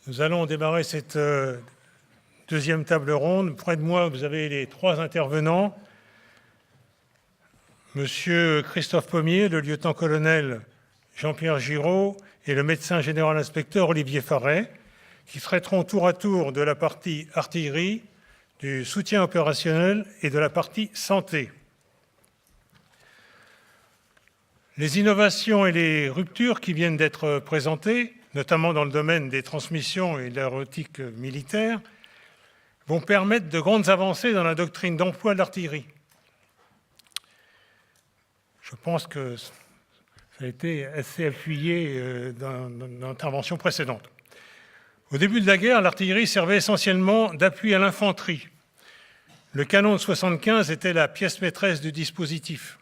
Nous allons démarrer cette deuxième table ronde. Près de moi, vous avez les trois intervenants. Monsieur Christophe Pommier, le lieutenant-colonel Jean-Pierre Giraud et le médecin général inspecteur Olivier Farret, qui traiteront tour à tour de la partie artillerie, du soutien opérationnel et de la partie santé. Les innovations et les ruptures qui viennent d'être présentées, notamment dans le domaine des transmissions et de l'aéronautique militaire, vont permettre de grandes avancées dans la doctrine d'emploi de l'artillerie. Je pense que ça a été assez appuyé dans l'intervention précédente. Au début de la guerre, l'artillerie servait essentiellement d'appui à l'infanterie. Le canon de 75 était la pièce maîtresse du dispositif.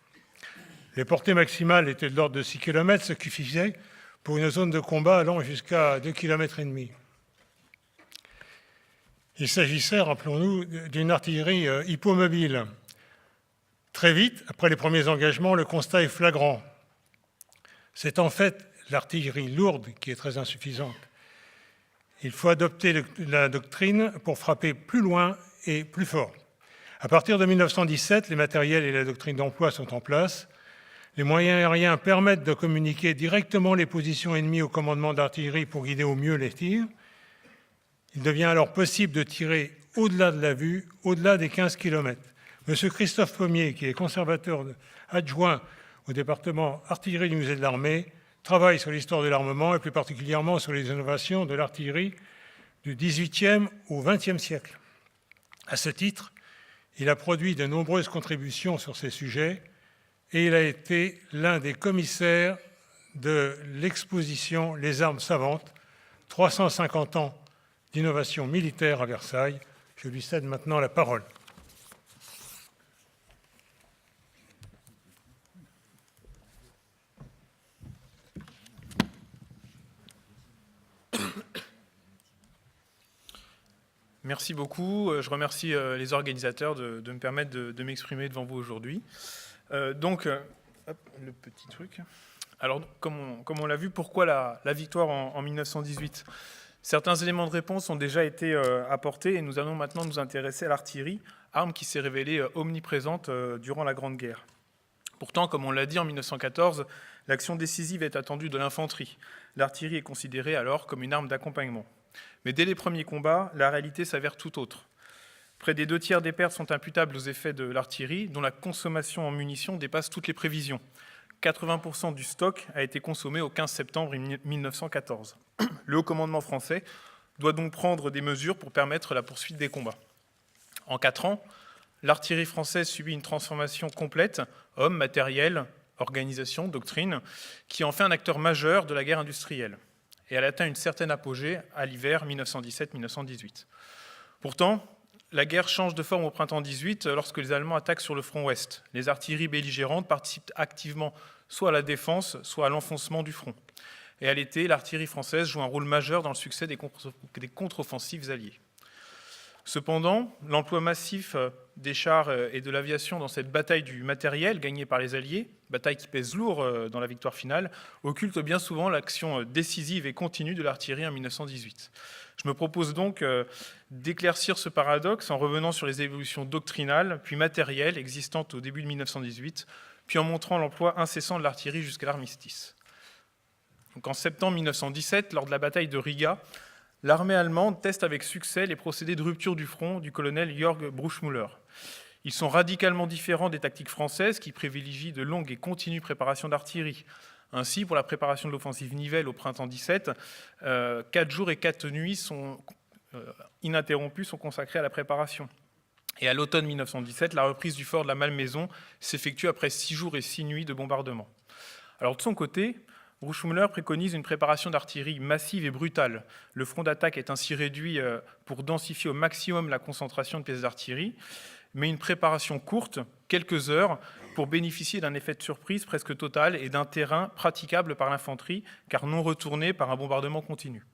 Les portées maximales étaient de l'ordre de 6 km, ce qui suffisait pour une zone de combat allant jusqu'à 2,5 km. Il s'agissait, rappelons-nous, d'une artillerie hippomobile. Très vite, après les premiers engagements, le constat est flagrant. C'est en fait l'artillerie lourde qui est très insuffisante. Il faut adopter la doctrine pour frapper plus loin et plus fort. À partir de 1917, les matériels et la doctrine d'emploi sont en place. Les moyens aériens permettent de communiquer directement les positions ennemies au commandement d'artillerie pour guider au mieux les tirs. Il devient alors possible de tirer au-delà de la vue, au-delà des 15 km. Monsieur Christophe Pommier, qui est conservateur adjoint au département artillerie du musée de l'armée, travaille sur l'histoire de l'armement et plus particulièrement sur les innovations de l'artillerie du XVIIIe au XXe siècle. À ce titre, il a produit de nombreuses contributions sur ces sujets et il a été l'un des commissaires de l'exposition Les armes savantes, 350 ans d'innovation militaire à Versailles. Je lui cède maintenant la parole. Merci beaucoup. Je remercie les organisateurs de me permettre de m'exprimer devant vous aujourd'hui. Hop, le petit truc. Alors, comme on l'a vu, pourquoi la victoire en 1918 ? Certains éléments de réponse ont déjà été apportés et nous allons maintenant nous intéresser à l'artillerie, arme qui s'est révélée omniprésente durant la Grande Guerre. Pourtant, comme on l'a dit en 1914, l'action décisive est attendue de l'infanterie. L'artillerie est considérée alors comme une arme d'accompagnement. Mais dès les premiers combats, la réalité s'avère tout autre. Près des 2/3 des pertes sont imputables aux effets de l'artillerie, dont la consommation en munitions dépasse toutes les prévisions. 80% du stock a été consommé au 15 septembre 1914. Le haut commandement français doit donc prendre des mesures pour permettre la poursuite des combats. En 4 ans, l'artillerie française subit une transformation complète, hommes, matériel, organisation, doctrine, qui en fait un acteur majeur de la guerre industrielle. Et elle atteint une certaine apogée à l'hiver 1917-1918. Pourtant, la guerre change de forme au printemps 18 lorsque les Allemands attaquent sur le front ouest. Les artilleries belligérantes participent activement soit à la défense, soit à l'enfoncement du front. Et à l'été, l'artillerie française joue un rôle majeur dans le succès des contre-offensives alliées. Cependant, l'emploi massif des chars et de l'aviation dans cette bataille du matériel gagnée par les Alliés, bataille qui pèse lourd dans la victoire finale, occulte bien souvent l'action décisive et continue de l'artillerie en 1918. Je me propose donc d'éclaircir ce paradoxe en revenant sur les évolutions doctrinales puis matérielles existantes au début de 1918, puis en montrant l'emploi incessant de l'artillerie jusqu'à l'armistice. Donc en septembre 1917, lors de la bataille de Riga, l'armée allemande teste avec succès les procédés de rupture du front du colonel Jörg Bruchmüller. Ils sont radicalement différents des tactiques françaises qui privilégient de longues et continues préparations d'artillerie. Ainsi, pour la préparation de l'offensive Nivelle au printemps 17, 4 jours et 4 nuits ininterrompus sont consacrés à la préparation. Et à l'automne 1917, la reprise du fort de la Malmaison s'effectue après 6 jours et 6 nuits de bombardement. Alors de son côté, Bruchmüller préconise une préparation d'artillerie massive et brutale. Le front d'attaque est ainsi réduit pour densifier au maximum la concentration de pièces d'artillerie, mais une préparation courte, quelques heures, pour bénéficier d'un effet de surprise presque total et d'un terrain praticable par l'infanterie, car non retourné par un bombardement continu.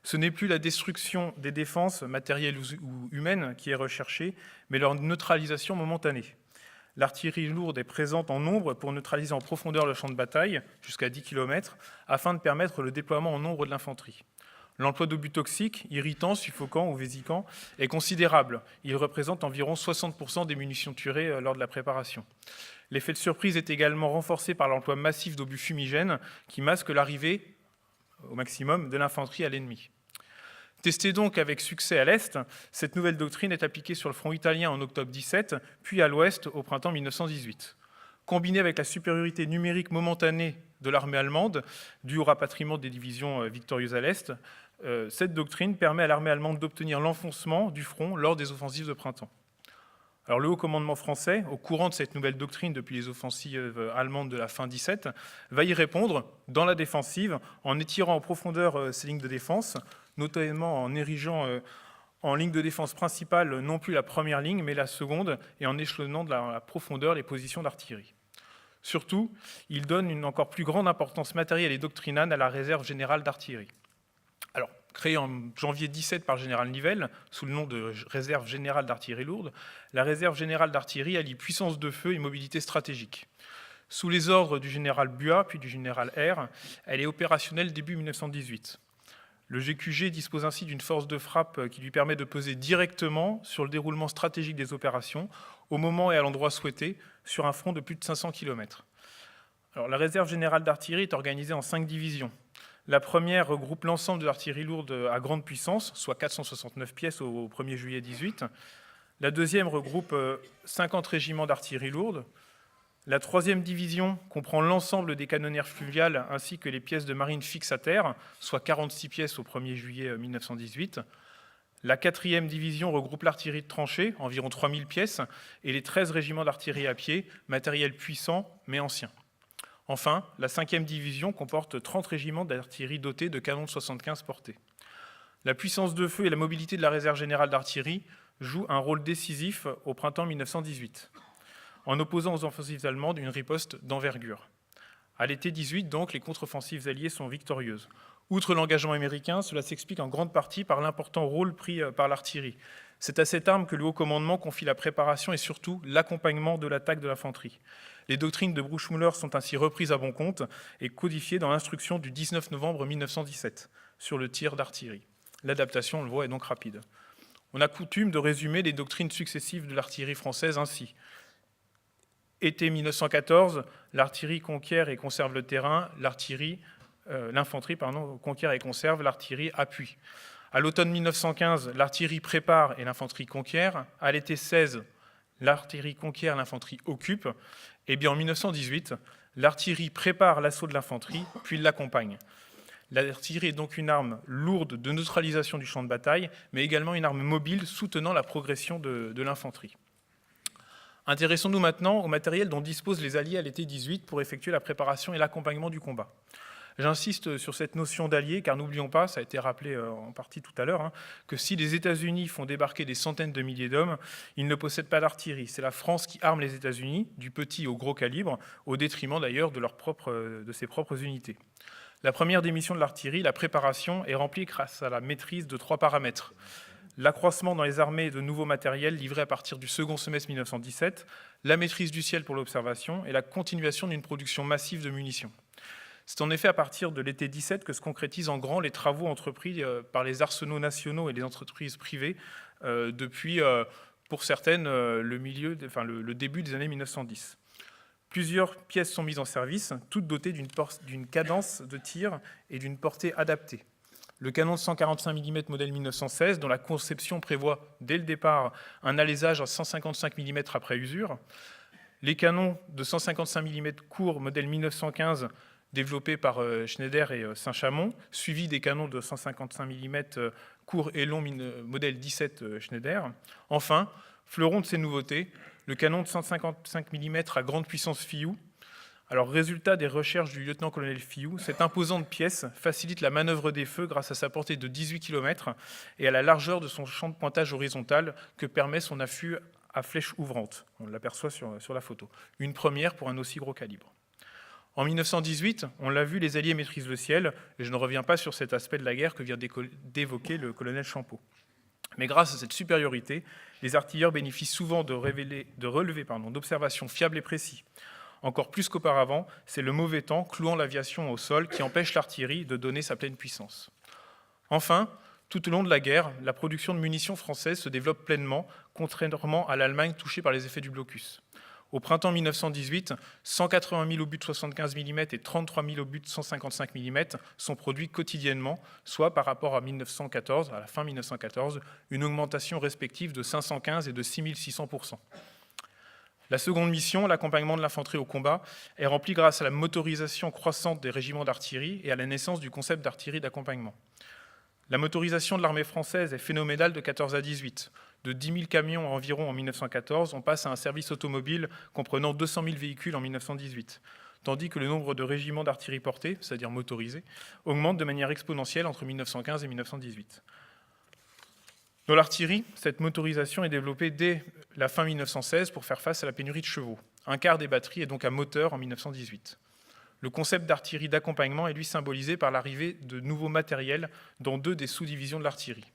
Ce n'est plus la destruction des défenses matérielles ou humaines qui est recherchée, mais leur neutralisation momentanée. L'artillerie lourde est présente en nombre pour neutraliser en profondeur le champ de bataille, jusqu'à 10 km, afin de permettre le déploiement en nombre de l'infanterie. L'emploi d'obus toxiques, irritants, suffocants ou vésicants est considérable. Il représente environ 60% des munitions tirées lors de la préparation. L'effet de surprise est également renforcé par l'emploi massif d'obus fumigènes qui masquent l'arrivée au maximum de l'infanterie à l'ennemi. Testée donc avec succès à l'Est, cette nouvelle doctrine est appliquée sur le front italien en octobre 17, puis à l'Ouest au printemps 1918. Combinée avec la supériorité numérique momentanée de l'armée allemande, due au rapatriement des divisions victorieuses à l'Est, cette doctrine permet à l'armée allemande d'obtenir l'enfoncement du front lors des offensives de printemps. Alors, le haut commandement français, au courant de cette nouvelle doctrine depuis les offensives allemandes de la fin 17, va y répondre dans la défensive en étirant en profondeur ses lignes de défense, notamment en érigeant en ligne de défense principale non plus la première ligne, mais la seconde, et en échelonnant de la profondeur les positions d'artillerie. Surtout, il donne une encore plus grande importance matérielle et doctrinale à la réserve générale d'artillerie. Alors, créée en janvier 17 par le général Nivelle, sous le nom de réserve générale d'artillerie lourde, la réserve générale d'artillerie allie puissance de feu et mobilité stratégique. Sous les ordres du général Buat, puis du général R, elle est opérationnelle début 1918. Le GQG dispose ainsi d'une force de frappe qui lui permet de peser directement sur le déroulement stratégique des opérations, au moment et à l'endroit souhaité, sur un front de plus de 500 km. Alors, la réserve générale d'artillerie est organisée en 5 divisions. La première regroupe l'ensemble de l'artillerie lourde à grande puissance, soit 469 pièces au 1er juillet 18. La deuxième regroupe 50 régiments d'artillerie lourde. La troisième division comprend l'ensemble des canonnières fluviales ainsi que les pièces de marine fixes à terre, soit 46 pièces au 1er juillet 1918. La quatrième division regroupe l'artillerie de tranchée, environ 3000 pièces, et les 13 régiments d'artillerie à pied, matériel puissant mais ancien. Enfin, la 5e division comporte 30 régiments d'artillerie dotés de canons de 75 portées. La puissance de feu et la mobilité de la réserve générale d'artillerie jouent un rôle décisif au printemps 1918, en opposant aux offensives allemandes une riposte d'envergure. À l'été 18, donc, les contre-offensives alliées sont victorieuses. Outre l'engagement américain, cela s'explique en grande partie par l'important rôle pris par l'artillerie. C'est à cette arme que le haut commandement confie la préparation et surtout l'accompagnement de l'attaque de l'infanterie. Les doctrines de Bruchmüller sont ainsi reprises à bon compte et codifiées dans l'instruction du 19 novembre 1917 sur le tir d'artillerie. L'adaptation, on le voit, est donc rapide. On a coutume de résumer les doctrines successives de l'artillerie française ainsi. Été 1914, l'artillerie conquiert et conserve le terrain, l'infanterie conquiert et conserve, l'artillerie appuie. À l'automne 1915, l'artillerie prépare et l'infanterie conquiert. À l'été 16, l'artillerie conquiert, l'infanterie occupe. Et bien en 1918, l'artillerie prépare l'assaut de l'infanterie, puis l'accompagne. L'artillerie est donc une arme lourde de neutralisation du champ de bataille, mais également une arme mobile soutenant la progression de l'infanterie. Intéressons-nous maintenant au matériel dont disposent les Alliés à l'été 18 pour effectuer la préparation et l'accompagnement du combat. J'insiste sur cette notion d'alliés, car n'oublions pas, ça a été rappelé en partie tout à l'heure, que si les États-Unis font débarquer des centaines de milliers d'hommes, ils ne possèdent pas d'artillerie. C'est la France qui arme les États-Unis, du petit au gros calibre, au détriment d'ailleurs de ses propres unités. La première des missions de l'artillerie, la préparation, est remplie grâce à la maîtrise de 3 paramètres. L'accroissement dans les armées de nouveaux matériels livrés à partir du second semestre 1917, la maîtrise du ciel pour l'observation et la continuation d'une production massive de munitions. C'est en effet à partir de l'été 17 que se concrétisent en grand les travaux entrepris par les arsenaux nationaux et les entreprises privées depuis, pour certaines, le début des années 1910. Plusieurs pièces sont mises en service, toutes dotées d'une cadence de tir et d'une portée adaptée. Le canon de 145 mm modèle 1916, dont la conception prévoit dès le départ un alésage à 155 mm après usure. Les canons de 155 mm court modèle 1915, développés par Schneider et Saint-Chamond, suivis des canons de 155 mm court et long modèle 17 Schneider. Enfin, fleuron de ces nouveautés, le canon de 155 mm à grande puissance Fiou. Alors, résultat des recherches du lieutenant-colonel Fiou, cette imposante pièce facilite la manœuvre des feux grâce à sa portée de 18 km et à la largeur de son champ de pointage horizontal que permet son affût à flèche ouvrante. On l'aperçoit sur la photo. Une première pour un aussi gros calibre. En 1918, on l'a vu, les Alliés maîtrisent le ciel, et je ne reviens pas sur cet aspect de la guerre que vient d'évoquer le colonel Champeau. Mais grâce à cette supériorité, les artilleurs bénéficient souvent de relevés d'observations fiables et précis. Encore plus qu'auparavant, c'est le mauvais temps clouant l'aviation au sol qui empêche l'artillerie de donner sa pleine puissance. Enfin, tout au long de la guerre, la production de munitions françaises se développe pleinement, contrairement à l'Allemagne touchée par les effets du blocus. Au printemps 1918, 180 000 obus de 75 mm et 33 000 obus de 155 mm sont produits quotidiennement, soit par rapport à 1914, à la fin 1914, une augmentation respective de 515 et de 6600%. La seconde mission, l'accompagnement de l'infanterie au combat, est remplie grâce à la motorisation croissante des régiments d'artillerie et à la naissance du concept d'artillerie d'accompagnement. La motorisation de l'armée française est phénoménale de 14 à 18. De 10 000 camions environ en 1914, on passe à un service automobile comprenant 200 000 véhicules en 1918, tandis que le nombre de régiments d'artillerie portée, c'est-à-dire motorisés, augmente de manière exponentielle entre 1915 et 1918. Dans l'artillerie, cette motorisation est développée dès la fin 1916 pour faire face à la pénurie de chevaux. Un quart des batteries est donc à moteur en 1918. Le concept d'artillerie d'accompagnement est lui symbolisé par l'arrivée de nouveaux matériels dans deux des sous-divisions de l'artillerie,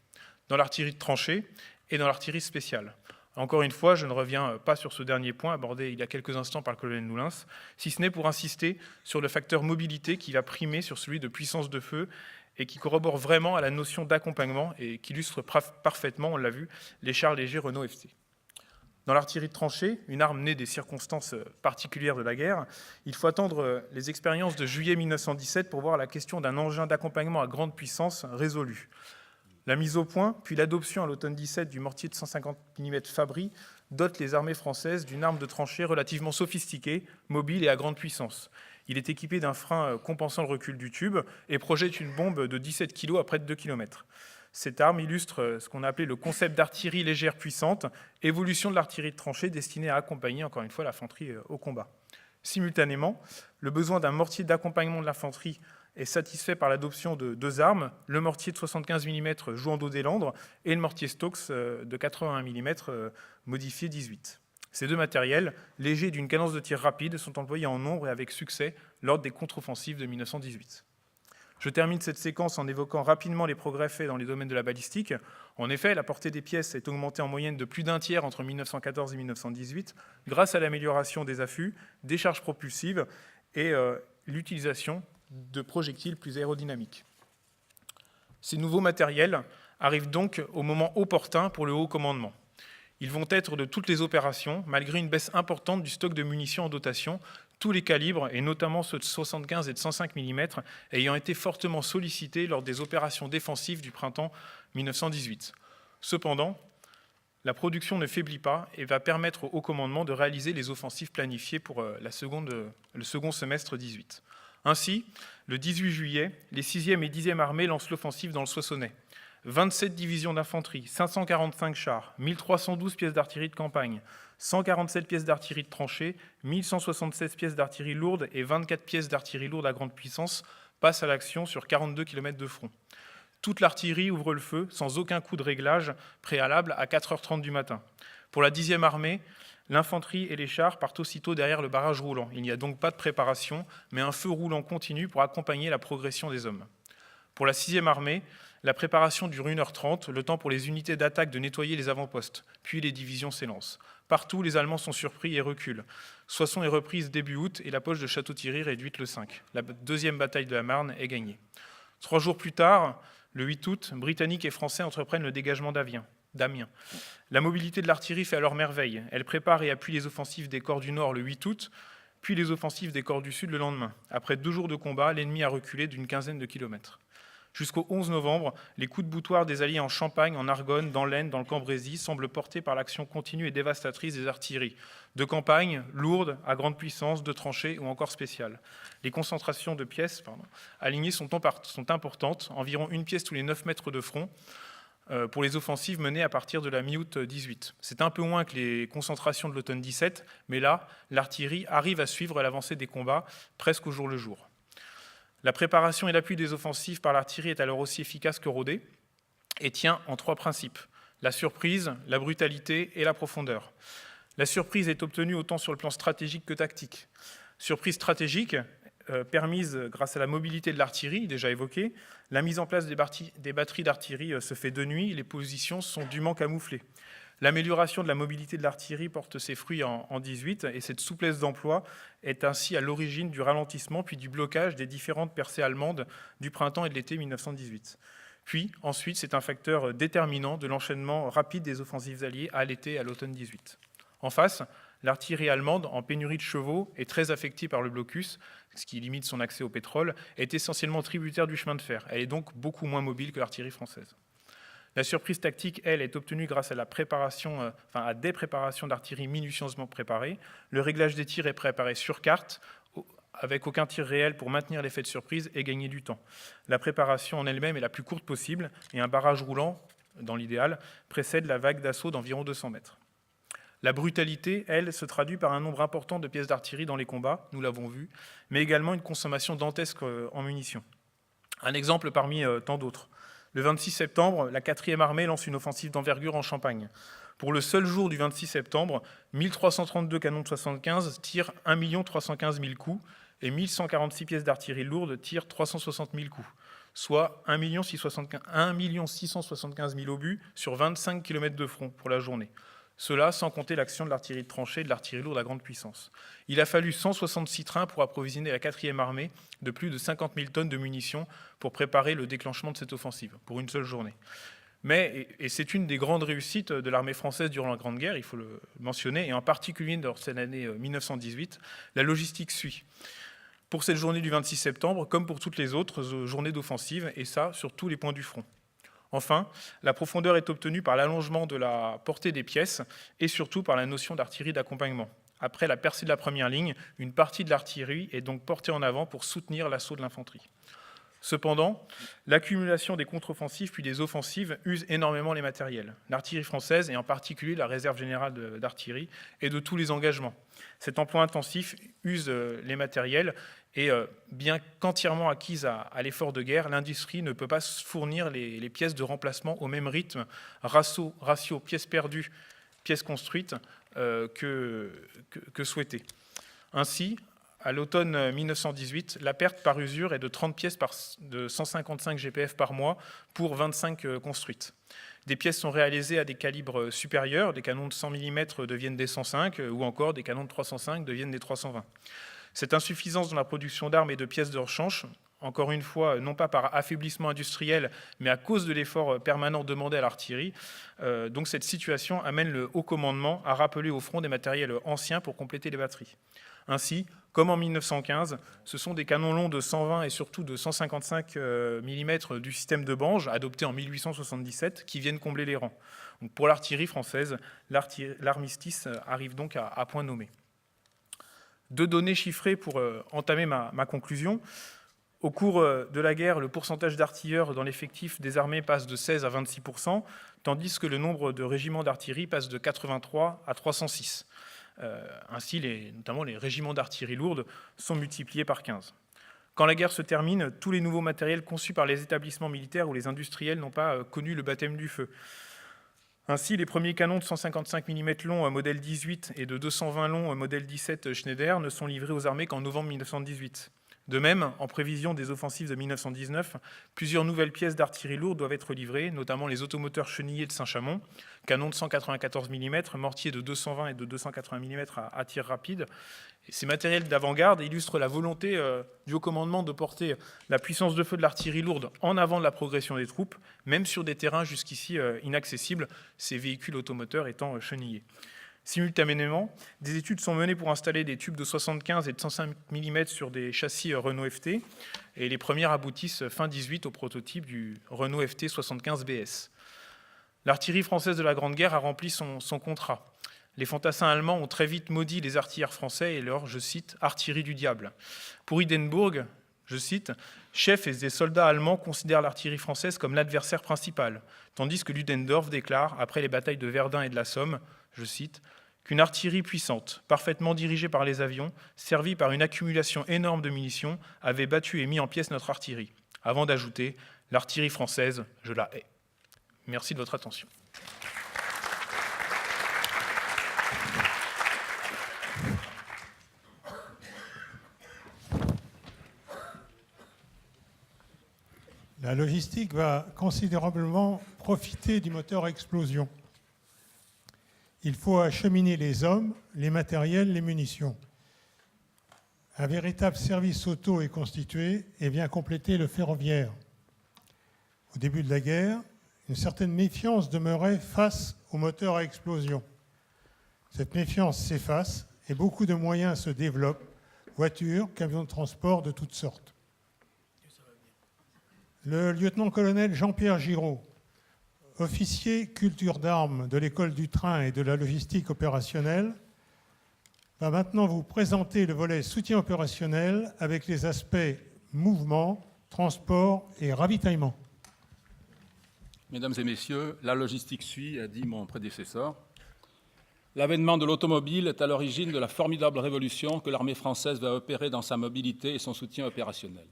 dans l'artillerie de tranchée et dans l'artillerie spéciale. Encore une fois, je ne reviens pas sur ce dernier point abordé il y a quelques instants par le colonel Noulins, si ce n'est pour insister sur le facteur mobilité qui va primer sur celui de puissance de feu et qui corrobore vraiment à la notion d'accompagnement et qui illustre parfaitement, on l'a vu, les chars légers Renault FC. Dans l'artillerie de tranchée, une arme née des circonstances particulières de la guerre, il faut attendre les expériences de juillet 1917 pour voir la question d'un engin d'accompagnement à grande puissance résolue. La mise au point, puis l'adoption à l'automne 17 du mortier de 150 mm Fabry dote les armées françaises d'une arme de tranchée relativement sophistiquée, mobile et à grande puissance. Il est équipé d'un frein compensant le recul du tube et projette une bombe de 17 kg à près de 2 km. Cette arme illustre ce qu'on a appelé le concept d'artillerie légère puissante, évolution de l'artillerie de tranchée destinée à accompagner, encore une fois, l'infanterie au combat. Simultanément, le besoin d'un mortier d'accompagnement de l'infanterie est satisfait par l'adoption de deux armes, le mortier de 75 mm jouant d'Odélandre et le mortier Stokes de 81 mm modifié 18. Ces deux matériels, légers d'une cadence de tir rapide, sont employés en nombre et avec succès lors des contre-offensives de 1918. Je termine cette séquence en évoquant rapidement les progrès faits dans les domaines de la balistique. En effet, la portée des pièces est augmentée en moyenne de plus d'un tiers entre 1914 et 1918 grâce à l'amélioration des affûts, des charges propulsives et l'utilisation de projectiles plus aérodynamiques. Ces nouveaux matériels arrivent donc au moment opportun pour le haut commandement. Ils vont être de toutes les opérations, malgré une baisse importante du stock de munitions en dotation, tous les calibres, et notamment ceux de 75 et de 105 mm, ayant été fortement sollicités lors des opérations défensives du printemps 1918. Cependant, la production ne faiblit pas et va permettre au haut commandement de réaliser les offensives planifiées pour le second semestre 18. Ainsi, le 18 juillet, les 6e et 10e armées lancent l'offensive dans le Soissonnais. 27 divisions d'infanterie, 545 chars, 1312 pièces d'artillerie de campagne, 147 pièces d'artillerie de tranchée, 1176 pièces d'artillerie lourde et 24 pièces d'artillerie lourde à grande puissance passent à l'action sur 42 km de front. Toute l'artillerie ouvre le feu sans aucun coup de réglage préalable à 4h30 du matin. Pour la 10e armée, l'infanterie et les chars partent aussitôt derrière le barrage roulant. Il n'y a donc pas de préparation, mais un feu roulant continu pour accompagner la progression des hommes. Pour la 6e armée, la préparation dure 1h30, le temps pour les unités d'attaque de nettoyer les avant-postes, puis les divisions s'élancent. Partout, les Allemands sont surpris et reculent. Soissons est reprise début août et la poche de Château-Thierry réduite le 5. La deuxième bataille de la Marne est gagnée. 3 jours plus tard, le 8 août, Britanniques et Français entreprennent le dégagement d'Amiens. La mobilité de l'artillerie fait alors merveille. Elle prépare et appuie les offensives des corps du Nord le 8 août, puis les offensives des corps du Sud le lendemain. Après 2 jours de combat, l'ennemi a reculé d'une quinzaine de kilomètres. Jusqu'au 11 novembre, les coups de boutoir des Alliés en Champagne, en Argonne, dans l'Aisne, dans le Cambrésis semblent portés par l'action continue et dévastatrice des artilleries, de campagne, lourdes, à grande puissance, de tranchées ou encore spéciales. Les concentrations de pièces alignées sont importantes, environ une pièce tous les 9 mètres de front, pour les offensives menées à partir de la mi-août 18. C'est un peu moins que les concentrations de l'automne 17, mais là, l'artillerie arrive à suivre l'avancée des combats presque au jour le jour. La préparation et l'appui des offensives par l'artillerie est alors aussi efficace que rodée et tient en 3 principes: la surprise, la brutalité et la profondeur. La surprise est obtenue autant sur le plan stratégique que tactique. Surprise stratégique, permise grâce à la mobilité de l'artillerie, déjà évoquée. La mise en place des batteries d'artillerie se fait de nuit, les positions sont dûment camouflées. L'amélioration de la mobilité de l'artillerie porte ses fruits en 18 et cette souplesse d'emploi est ainsi à l'origine du ralentissement puis du blocage des différentes percées allemandes du printemps et de l'été 1918. Puis, ensuite, c'est un facteur déterminant de l'enchaînement rapide des offensives alliées à l'été et à l'automne 18. En face, l'artillerie allemande, en pénurie de chevaux et très affectée par le blocus, ce qui limite son accès au pétrole, est essentiellement tributaire du chemin de fer. Elle est donc beaucoup moins mobile que l'artillerie française. La surprise tactique, elle, est obtenue grâce à à des préparations d'artillerie minutieusement préparées. Le réglage des tirs est préparé sur carte, avec aucun tir réel pour maintenir l'effet de surprise et gagner du temps. La préparation en elle-même est la plus courte possible et un barrage roulant, dans l'idéal, précède la vague d'assaut d'environ 200 mètres. La brutalité, elle, se traduit par un nombre important de pièces d'artillerie dans les combats, nous l'avons vu, mais également une consommation dantesque en munitions. Un exemple parmi tant d'autres. Le 26 septembre, la 4e armée lance une offensive d'envergure en Champagne. Pour le seul jour du 26 septembre, 1332 canons de 75 tirent 1 315 000 coups et 1146 pièces d'artillerie lourde tirent 360 000 coups, soit 1 675 000 obus sur 25 km de front pour la journée. Cela sans compter l'action de l'artillerie de tranchée et de l'artillerie lourde à grande puissance. Il a fallu 166 trains pour approvisionner la 4e armée de plus de 50 000 tonnes de munitions pour préparer le déclenchement de cette offensive, pour une seule journée. Mais, et c'est une des grandes réussites de l'armée française durant la Grande Guerre, il faut le mentionner, et en particulier dans cette année 1918, la logistique suit. Pour cette journée du 26 septembre, comme pour toutes les autres journées d'offensive, et ça sur tous les points du front. Enfin, la profondeur est obtenue par l'allongement de la portée des pièces et surtout par la notion d'artillerie d'accompagnement. Après la percée de la première ligne, une partie de l'artillerie est donc portée en avant pour soutenir l'assaut de l'infanterie. Cependant, l'accumulation des contre-offensives puis des offensives use énormément les matériels. L'artillerie française, et en particulier la réserve générale d'artillerie, et de tous les engagements. Cet emploi intensif use les matériels et bien qu'entièrement acquise à l'effort de guerre, l'industrie ne peut pas fournir les pièces de remplacement au même rythme, ratio pièces perdues, pièces construites, que souhaité. Ainsi, à l'automne 1918, la perte par usure est de 30 pièces de 155 GPF par mois pour 25 construites. Des pièces sont réalisées à des calibres supérieurs, des canons de 100 mm deviennent des 105 ou encore des canons de 305 deviennent des 320. Cette insuffisance dans la production d'armes et de pièces de rechange, encore une fois, non pas par affaiblissement industriel, mais à cause de l'effort permanent demandé à l'artillerie, donc cette situation amène le haut commandement à rappeler au front des matériels anciens pour compléter les batteries. Ainsi, comme en 1915, ce sont des canons longs de 120 et surtout de 155 mm du système de Bange, adopté en 1877, qui viennent combler les rangs. Donc pour l'artillerie française, l'armistice arrive donc à point nommé. Deux données chiffrées pour entamer ma conclusion. Au cours de la guerre, le pourcentage d'artilleurs dans l'effectif des armées passe de 16 à 26%, tandis que le nombre de régiments d'artillerie passe de 83 à 306. Ainsi, notamment les régiments d'artillerie lourde sont multipliés par 15. Quand la guerre se termine, tous les nouveaux matériels conçus par les établissements militaires ou les industriels n'ont pas connu le baptême du feu. Ainsi, les premiers canons de 155 mm long modèle 18 et de 220 long modèle 17 Schneider ne sont livrés aux armées qu'en novembre 1918. De même, en prévision des offensives de 1919, plusieurs nouvelles pièces d'artillerie lourde doivent être livrées, notamment les automoteurs chenillés de Saint-Chamond, canons de 194 mm, mortiers de 220 et de 280 mm à tir rapide. Et ces matériels d'avant-garde illustrent la volonté du haut commandement de porter la puissance de feu de l'artillerie lourde en avant de la progression des troupes, même sur des terrains jusqu'ici inaccessibles, ces véhicules automoteurs étant chenillés. Simultanément, des études sont menées pour installer des tubes de 75 et de 105 mm sur des châssis Renault FT, et les premières aboutissent fin 18 au prototype du Renault FT 75 BS. L'artillerie française de la Grande Guerre a rempli son contrat. Les fantassins allemands ont très vite maudit les artilleurs français et leur, je cite, « artillerie du diable ». Pour Hindenburg, je cite, « chefs et des soldats allemands considèrent l'artillerie française comme l'adversaire principal », tandis que Ludendorff déclare, après les batailles de Verdun et de la Somme, je cite, « qu'une artillerie puissante, parfaitement dirigée par les avions, servie par une accumulation énorme de munitions, avait battu et mis en pièces notre artillerie », avant d'ajouter « l'artillerie française, je la hais ». Merci de votre attention. La logistique va considérablement profiter du moteur à explosion. Il faut acheminer les hommes, les matériels, les munitions. Un véritable service auto est constitué et vient compléter le ferroviaire. au début de la guerre, une certaine méfiance demeurait face aux moteurs à explosion. Cette méfiance s'efface et beaucoup de moyens se développent, voitures, camions de transport de toutes sortes. Le lieutenant-colonel Jean-Pierre Giraud, officier culture d'armes de l'école du train et de la logistique opérationnelle, va maintenant vous présenter le volet soutien opérationnel avec les aspects mouvement, transport et ravitaillement. Mesdames et messieurs, la logistique suit, a dit mon prédécesseur. L'avènement de l'automobile est à l'origine de la formidable révolution que l'armée française va opérer dans sa mobilité et son soutien opérationnel.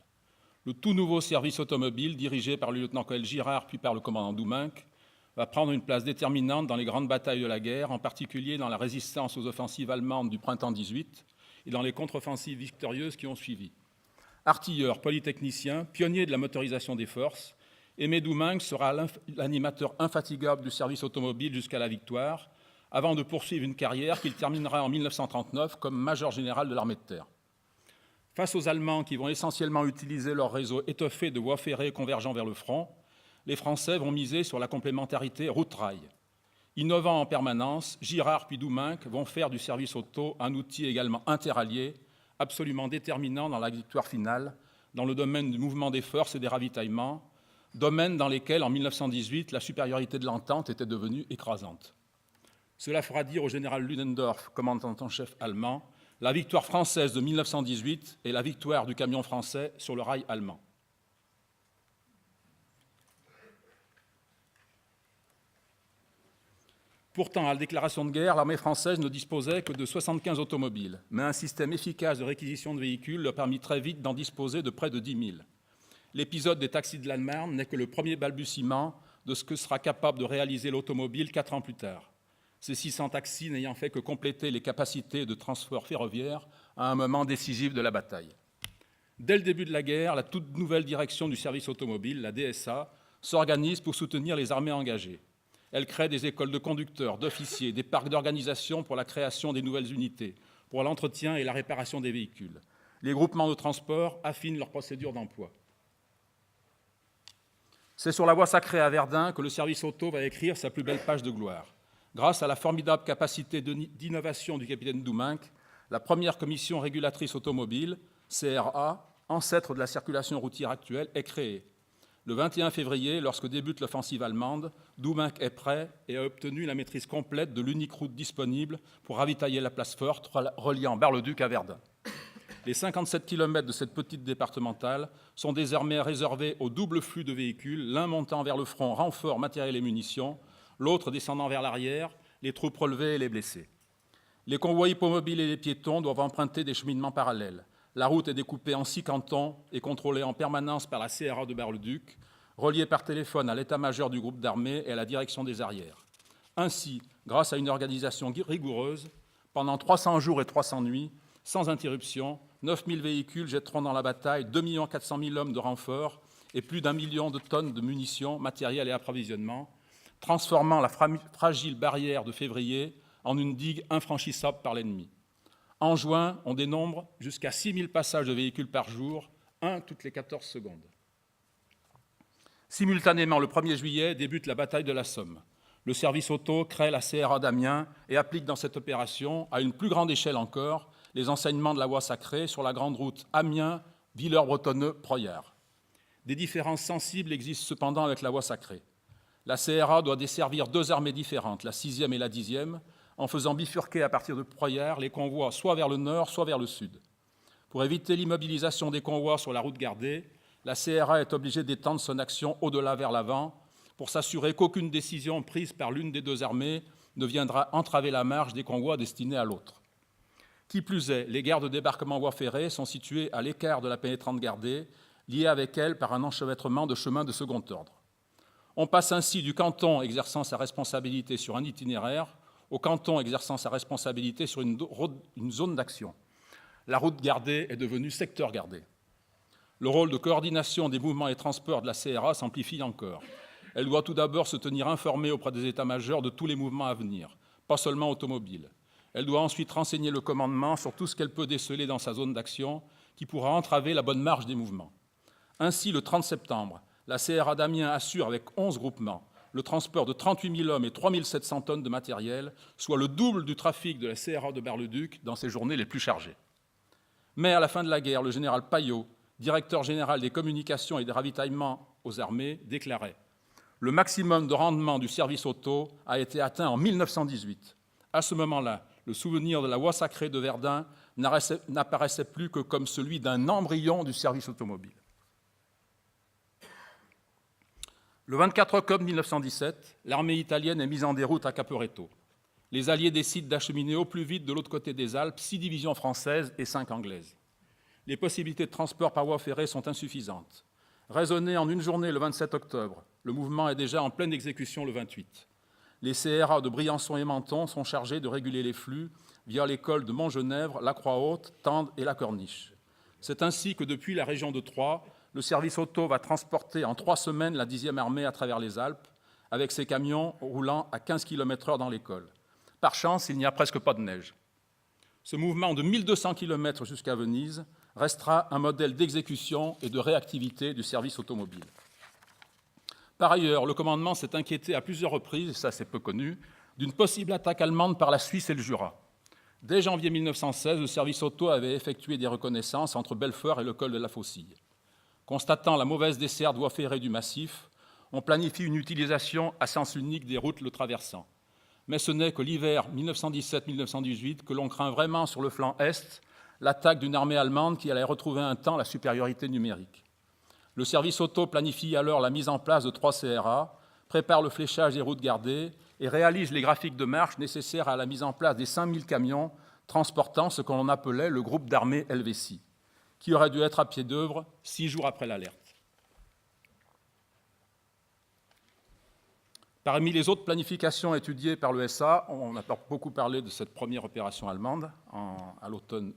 Le tout nouveau service automobile, dirigé par le lieutenant-colonel Girard puis par le commandant Doumenc, va prendre une place déterminante dans les grandes batailles de la guerre, en particulier dans la résistance aux offensives allemandes du printemps 18 et dans les contre-offensives victorieuses qui ont suivi. Artilleur, polytechnicien, pionnier de la motorisation des forces, Aimé Doumenc sera l'animateur infatigable du service automobile jusqu'à la victoire, avant de poursuivre une carrière qu'il terminera en 1939 comme major général de l'armée de terre. Face aux Allemands qui vont essentiellement utiliser leur réseau étoffé de voies ferrées convergeant vers le front, les Français vont miser sur la complémentarité route-rail. Innovant en permanence, Girard puis Doumenc vont faire du service auto un outil également interallié, absolument déterminant dans la victoire finale, dans le domaine du mouvement des forces et des ravitaillements, domaines dans lesquels, en 1918, la supériorité de l'entente était devenue écrasante. Cela fera dire au général Ludendorff, commandant en chef allemand, la victoire française de 1918 est la victoire du camion français sur le rail allemand. Pourtant, à la déclaration de guerre, l'armée française ne disposait que de 75 automobiles, mais un système efficace de réquisition de véhicules leur permit très vite d'en disposer de près de 10 000. L'épisode des taxis de l'Allemagne n'est que le premier balbutiement de ce que sera capable de réaliser l'automobile 4 ans plus tard. Ces 600 taxis n'ayant fait que compléter les capacités de transport ferroviaire à un moment décisif de la bataille. Dès le début de la guerre, la toute nouvelle direction du service automobile, la DSA, s'organise pour soutenir les armées engagées. Elle crée des écoles de conducteurs, d'officiers, des parcs d'organisation pour la création des nouvelles unités, pour l'entretien et la réparation des véhicules. Les groupements de transport affinent leurs procédures d'emploi. C'est sur la voie sacrée à Verdun que le service auto va écrire sa plus belle page de gloire. Grâce à la formidable capacité d'innovation du capitaine Doumenc, la première commission régulatrice automobile, CRA, ancêtre de la circulation routière actuelle, est créée. Le 21 février, lorsque débute l'offensive allemande, Doumenc est prêt et a obtenu la maîtrise complète de l'unique route disponible pour ravitailler la place forte reliant Bar-le-Duc à Verdun. Les 57 km de cette petite départementale sont désormais réservés au double flux de véhicules, l'un montant vers le front renfort, matériel et munitions, l'autre descendant vers l'arrière, les troupes relevées et les blessés. Les convois hippomobiles et les piétons doivent emprunter des cheminements parallèles. La route est découpée en 6 cantons et contrôlée en permanence par la CRA de Bar-le-Duc, reliée par téléphone à l'état-major du groupe d'armée et à la direction des arrières. Ainsi, grâce à une organisation rigoureuse, pendant 300 jours et 300 nuits, sans interruption, 9000 véhicules jetteront dans la bataille 2 400 000 hommes de renfort et plus d'1 million de tonnes de munitions, matériel et approvisionnement, transformant la fragile barrière de février en une digue infranchissable par l'ennemi. En juin, on dénombre jusqu'à 6000 passages de véhicules par jour, un toutes les 14 secondes. Simultanément, le 1er juillet, débute la bataille de la Somme. Le service auto crée la CRA d'Amiens et applique dans cette opération, à une plus grande échelle encore, les enseignements de la voie sacrée sur la grande route Amiens-Villers-Bretonneux-Proyart. Des différences sensibles existent cependant avec la voie sacrée. La CRA doit desservir 2 armées différentes, la 6e et la 10e, en faisant bifurquer à partir de Proyart les convois soit vers le nord, soit vers le sud. Pour éviter l'immobilisation des convois sur la route gardée, la CRA est obligée d'étendre son action au-delà vers l'avant pour s'assurer qu'aucune décision prise par l'une des 2 armées ne viendra entraver la marche des convois destinés à l'autre. Qui plus est, les gares de débarquement voie ferrée sont situées à l'écart de la pénétrante gardée, liées avec elle par un enchevêtrement de chemins de second ordre. On passe ainsi du canton exerçant sa responsabilité sur un itinéraire au canton exerçant sa responsabilité sur une zone d'action. La route gardée est devenue secteur gardé. Le rôle de coordination des mouvements et transports de la CRA s'amplifie encore. Elle doit tout d'abord se tenir informée auprès des états-majors de tous les mouvements à venir, pas seulement automobiles. Elle doit ensuite renseigner le commandement sur tout ce qu'elle peut déceler dans sa zone d'action qui pourra entraver la bonne marche des mouvements. Ainsi, le 30 septembre, la CRA d'Amiens assure avec 11 groupements le transport de 38 000 hommes et 3 700 tonnes de matériel, soit le double du trafic de la CRA de Bar-le-Duc dans ses journées les plus chargées. Mais à la fin de la guerre, le général Payot, directeur général des communications et des ravitaillements aux armées, déclarait « Le maximum de rendement du service auto a été atteint en 1918. À ce moment-là, le souvenir de la voie sacrée de Verdun n'apparaissait plus que comme celui d'un embryon du service automobile. » Le 24 octobre 1917, l'armée italienne est mise en déroute à Caporetto. Les Alliés décident d'acheminer au plus vite de l'autre côté des Alpes 6 divisions françaises et 5 anglaises. Les possibilités de transport par voie ferrée sont insuffisantes. Raisonné en une journée le 27 octobre, le mouvement est déjà en pleine exécution le 28. Les CRA de Briançon et Menton sont chargés de réguler les flux via les cols de Montgenèvre, la Croix-Haute, Tende et la Corniche. C'est ainsi que depuis la région de Troyes, le service auto va transporter en 3 semaines la 10e armée à travers les Alpes, avec ses camions roulant à 15 km/h dans les cols. Par chance, il n'y a presque pas de neige. Ce mouvement de 1200 km jusqu'à Venise restera un modèle d'exécution et de réactivité du service automobile. Par ailleurs, le commandement s'est inquiété à plusieurs reprises, et ça c'est peu connu, d'une possible attaque allemande par la Suisse et le Jura. Dès janvier 1916, le service auto avait effectué des reconnaissances entre Belfort et le col de la Faucille. Constatant la mauvaise desserte voie ferrée du massif, on planifie une utilisation à sens unique des routes le traversant. Mais ce n'est que l'hiver 1917-1918 que l'on craint vraiment sur le flanc est l'attaque d'une armée allemande qui allait retrouver un temps la supériorité numérique. Le service auto planifie alors la mise en place de 3 CRA, prépare le fléchage des routes gardées et réalise les graphiques de marche nécessaires à la mise en place des 5000 camions transportant ce que l'on appelait le groupe d'armée Helvétie, qui aurait dû être à pied d'œuvre 6 jours après l'alerte. Parmi les autres planifications étudiées par l'ESA, on a beaucoup parlé de cette première opération allemande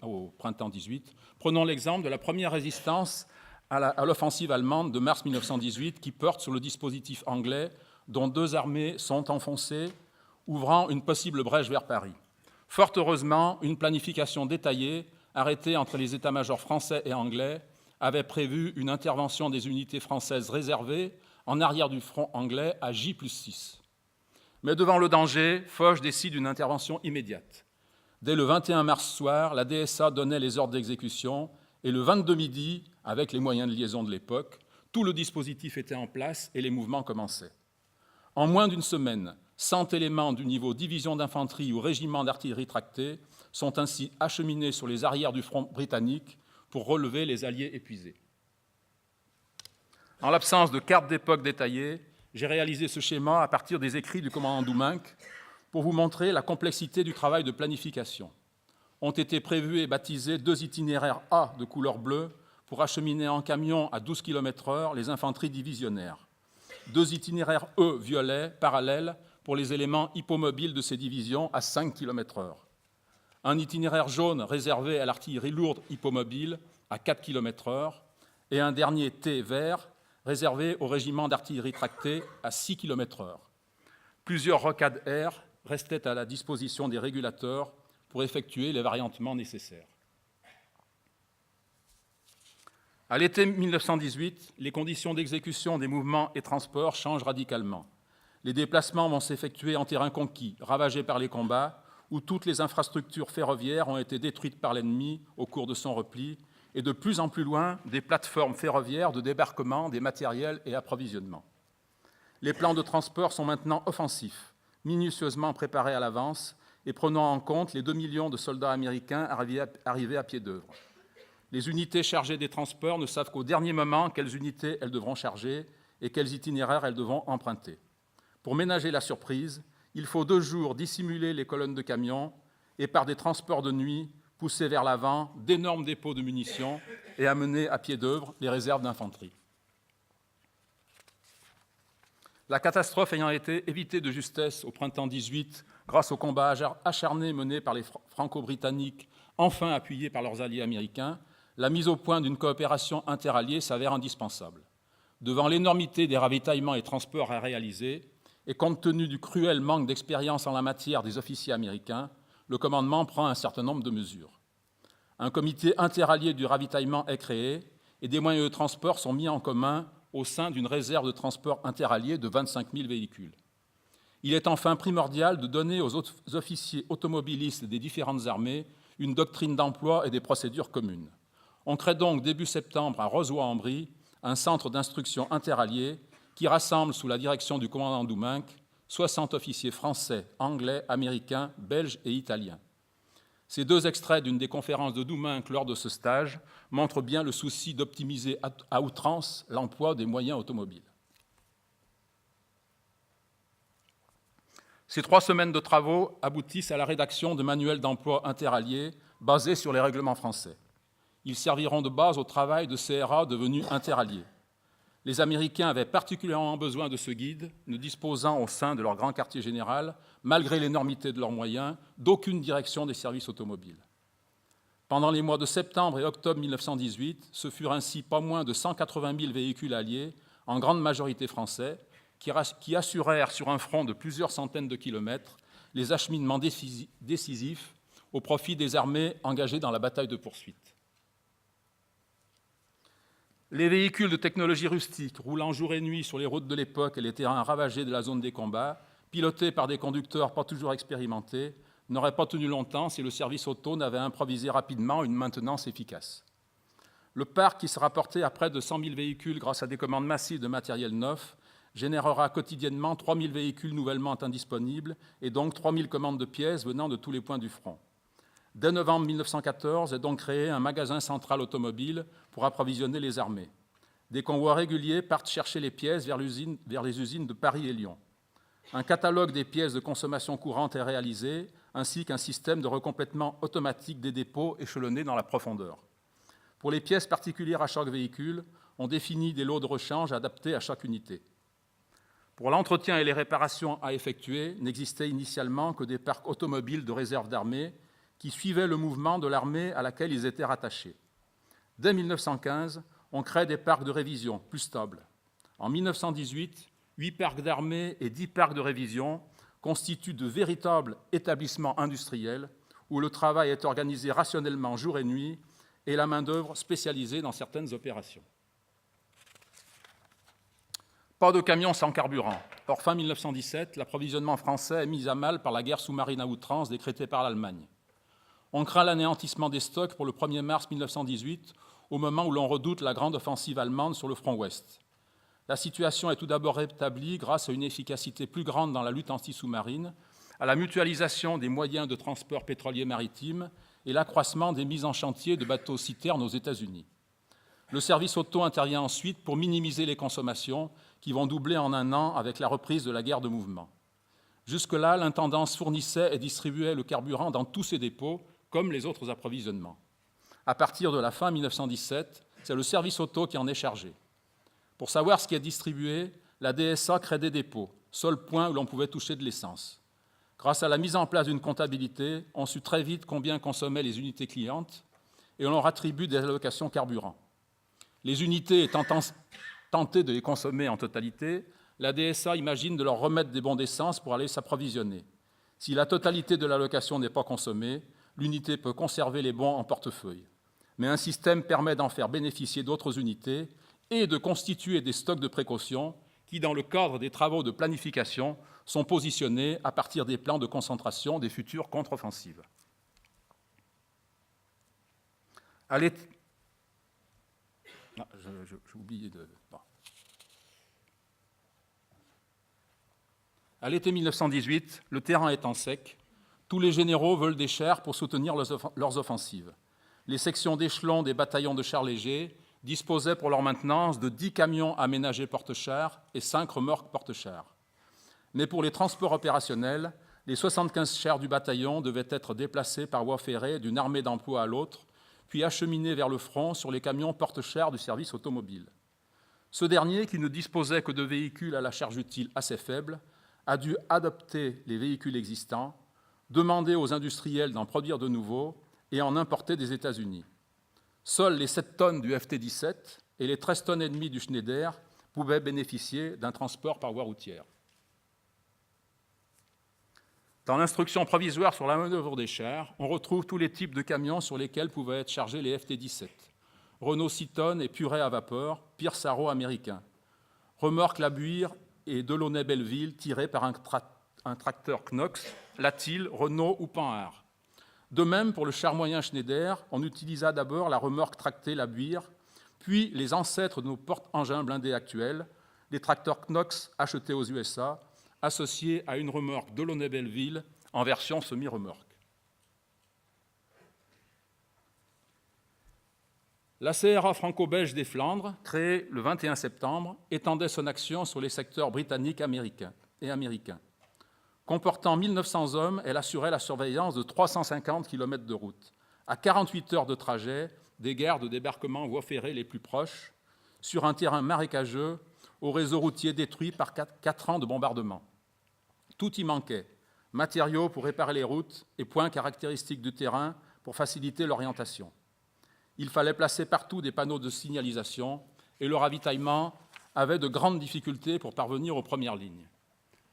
au printemps 18. Prenons l'exemple de la première résistance à l'offensive allemande de mars 1918 qui porte sur le dispositif anglais dont 2 armées sont enfoncées, ouvrant une possible brèche vers Paris. Fort heureusement, une planification détaillée, arrêtée entre les états-majors français et anglais, avait prévu une intervention des unités françaises réservées en arrière du front anglais à J+6. Mais devant le danger, Foch décide une intervention immédiate. Dès le 21 mars soir, la DSA donnait les ordres d'exécution et le 22 midi, avec les moyens de liaison de l'époque, tout le dispositif était en place et les mouvements commençaient. En moins d'une semaine, 100 éléments du niveau division d'infanterie ou régiment d'artillerie tractée sont ainsi acheminés sur les arrières du front britannique pour relever les Alliés épuisés. En l'absence de carte d'époque détaillée, j'ai réalisé ce schéma à partir des écrits du commandant Doumenc pour vous montrer la complexité du travail de planification. Ont été prévus et baptisés 2 itinéraires A de couleur bleue pour acheminer en camion à 12 km/h les infanteries divisionnaires. 2 itinéraires E violet parallèles pour les éléments hippomobiles de ces divisions à 5 km/h. Un itinéraire jaune réservé à l'artillerie lourde hippomobile à 4 km/h et un dernier T vert réservé au régiment d'artillerie tractée à 6 km/h. Plusieurs rocades air restaient à la disposition des régulateurs pour effectuer les variantements nécessaires. À l'été 1918, les conditions d'exécution des mouvements et transports changent radicalement. Les déplacements vont s'effectuer en terrain conquis, ravagé par les combats, où toutes les infrastructures ferroviaires ont été détruites par l'ennemi au cours de son repli, et de plus en plus loin des plateformes ferroviaires de débarquement des matériels et approvisionnement. Les plans de transport sont maintenant offensifs, minutieusement préparés à l'avance et prenant en compte les 2 millions de soldats américains arrivés à pied d'œuvre. Les unités chargées des transports ne savent qu'au dernier moment quelles unités elles devront charger et quels itinéraires elles devront emprunter. Pour ménager la surprise, il faut 2 jours dissimuler les colonnes de camions et par des transports de nuit pousser vers l'avant d'énormes dépôts de munitions et amener à pied d'œuvre les réserves d'infanterie. La catastrophe ayant été évitée de justesse au printemps 18 grâce au combat acharné mené par les Franco-Britanniques, enfin appuyés par leurs alliés américains, la mise au point d'une coopération interalliée s'avère indispensable. Devant l'énormité des ravitaillements et transports à réaliser, et compte tenu du cruel manque d'expérience en la matière des officiers américains, le commandement prend un certain nombre de mesures. Un comité interallié du ravitaillement est créé et des moyens de transport sont mis en commun au sein d'une réserve de transport interallié de 25 000 véhicules. Il est enfin primordial de donner aux officiers automobilistes des différentes armées une doctrine d'emploi et des procédures communes. On crée donc début septembre à Rozoy-en-Brie un centre d'instruction interallié qui rassemble sous la direction du commandant Doumenc 60 officiers français, anglais, américains, belges et italiens. Ces deux extraits d'une des conférences de Doumenc lors de ce stage montrent bien le souci d'optimiser à outrance l'emploi des moyens automobiles. Ces 3 semaines de travaux aboutissent à la rédaction de manuels d'emploi interalliés basés sur les règlements français. Ils serviront de base au travail de CRA devenus interalliés. Les Américains avaient particulièrement besoin de ce guide, ne disposant au sein de leur grand quartier général, malgré l'énormité de leurs moyens, d'aucune direction des services automobiles. Pendant les mois de septembre et octobre 1918, ce furent ainsi pas moins de 180 000 véhicules alliés, en grande majorité français, qui assurèrent sur un front de plusieurs centaines de kilomètres les acheminements décisifs au profit des armées engagées dans la bataille de poursuite. Les véhicules de technologie rustique, roulant jour et nuit sur les routes de l'époque et les terrains ravagés de la zone des combats, pilotés par des conducteurs pas toujours expérimentés, n'auraient pas tenu longtemps si le service auto n'avait improvisé rapidement une maintenance efficace. Le parc, qui sera porté à près de 100 000 véhicules grâce à des commandes massives de matériel neuf, générera quotidiennement 3 000 véhicules nouvellement indisponibles et donc 3 000 commandes de pièces venant de tous les points du front. Dès novembre 1914 est donc créé un magasin central automobile pour approvisionner les armées. Des convois réguliers partent chercher les pièces vers les usines de Paris et Lyon. Un catalogue des pièces de consommation courante est réalisé, ainsi qu'un système de recomplètement automatique des dépôts échelonnés dans la profondeur. Pour les pièces particulières à chaque véhicule, on définit des lots de rechange adaptés à chaque unité. Pour l'entretien et les réparations à effectuer, n'existaient initialement que des parcs automobiles de réserve d'armée qui suivaient le mouvement de l'armée à laquelle ils étaient rattachés. Dès 1915, on crée des parcs de révision plus stables. En 1918, 8 parcs d'armée et 10 parcs de révision constituent de véritables établissements industriels où le travail est organisé rationnellement jour et nuit et la main-d'œuvre spécialisée dans certaines opérations. Pas de camions sans carburant. Or, fin 1917, l'approvisionnement français est mis à mal par la guerre sous-marine à outrance décrétée par l'Allemagne. On craint l'anéantissement des stocks pour le 1er mars 1918, au moment où l'on redoute la grande offensive allemande sur le front ouest. La situation est tout d'abord rétablie grâce à une efficacité plus grande dans la lutte anti-sous-marine, à la mutualisation des moyens de transport pétrolier maritime et l'accroissement des mises en chantier de bateaux-citernes aux États-Unis. Le service auto intervient ensuite pour minimiser les consommations qui vont doubler en un an avec la reprise de la guerre de mouvement. Jusque-là, l'intendance fournissait et distribuait le carburant dans tous ses dépôts, comme les autres approvisionnements. À partir de la fin 1917, c'est le service auto qui en est chargé. Pour savoir ce qui est distribué, la DSA crée des dépôts, seul point où l'on pouvait toucher de l'essence. Grâce à la mise en place d'une comptabilité, on sut très vite combien consommaient les unités clientes et on leur attribue des allocations carburant. Les unités étant tentées de les consommer en totalité, la DSA imagine de leur remettre des bons d'essence pour aller s'approvisionner. Si la totalité de l'allocation n'est pas consommée, l'unité peut conserver les bons en portefeuille. Mais un système permet d'en faire bénéficier d'autres unités et de constituer des stocks de précaution qui, dans le cadre des travaux de planification, sont positionnés à partir des plans de concentration des futures contre-offensives. J'ai oublié de... Bon. À l'été 1918, le terrain étant sec, tous les généraux veulent des chars pour soutenir leurs offensives. Les sections d'échelon des bataillons de chars légers disposaient pour leur maintenance de 10 camions aménagés porte-chars et 5 remorques porte-chars. Mais pour les transports opérationnels, les 75 chars du bataillon devaient être déplacés par voie ferrée d'une armée d'emploi à l'autre, puis acheminés vers le front sur les camions porte-chars du service automobile. Ce dernier, qui ne disposait que de véhicules à la charge utile assez faible, a dû adopter les véhicules existants, demander aux industriels d'en produire de nouveaux et en importer des États-Unis. Seules les 7 tonnes du FT-17 et les 13 tonnes et demie du Schneider pouvaient bénéficier d'un transport par voie routière. Dans l'instruction provisoire sur la manœuvre des chars, on retrouve tous les types de camions sur lesquels pouvaient être chargés les FT-17. Renault 6 tonnes et Purée à vapeur, Pierce Arrow américain. remorque Labuire et Delaunay-Belleville tirées par un tracteur Knox, Latil, Renault ou Panhard. De même, pour le char moyen Schneider, on utilisa d'abord la remorque tractée Labuire, puis les ancêtres de nos porte-engins blindés actuels, les tracteurs Knox achetés aux USA, associés à une remorque Delaunay-Belleville en version semi-remorque. La CRA franco-belge des Flandres, créée le 21 septembre, étendait son action sur les secteurs britanniques et américains. Comportant 1900 hommes, elle assurait la surveillance de 350 km de route, à 48 heures de trajet des gares de débarquement voies ferrées les plus proches, sur un terrain marécageux, au réseau routier détruit par 4 ans de bombardement. Tout y manquait, matériaux pour réparer les routes et points caractéristiques du terrain pour faciliter l'orientation. Il fallait placer partout des panneaux de signalisation et le ravitaillement avait de grandes difficultés pour parvenir aux premières lignes.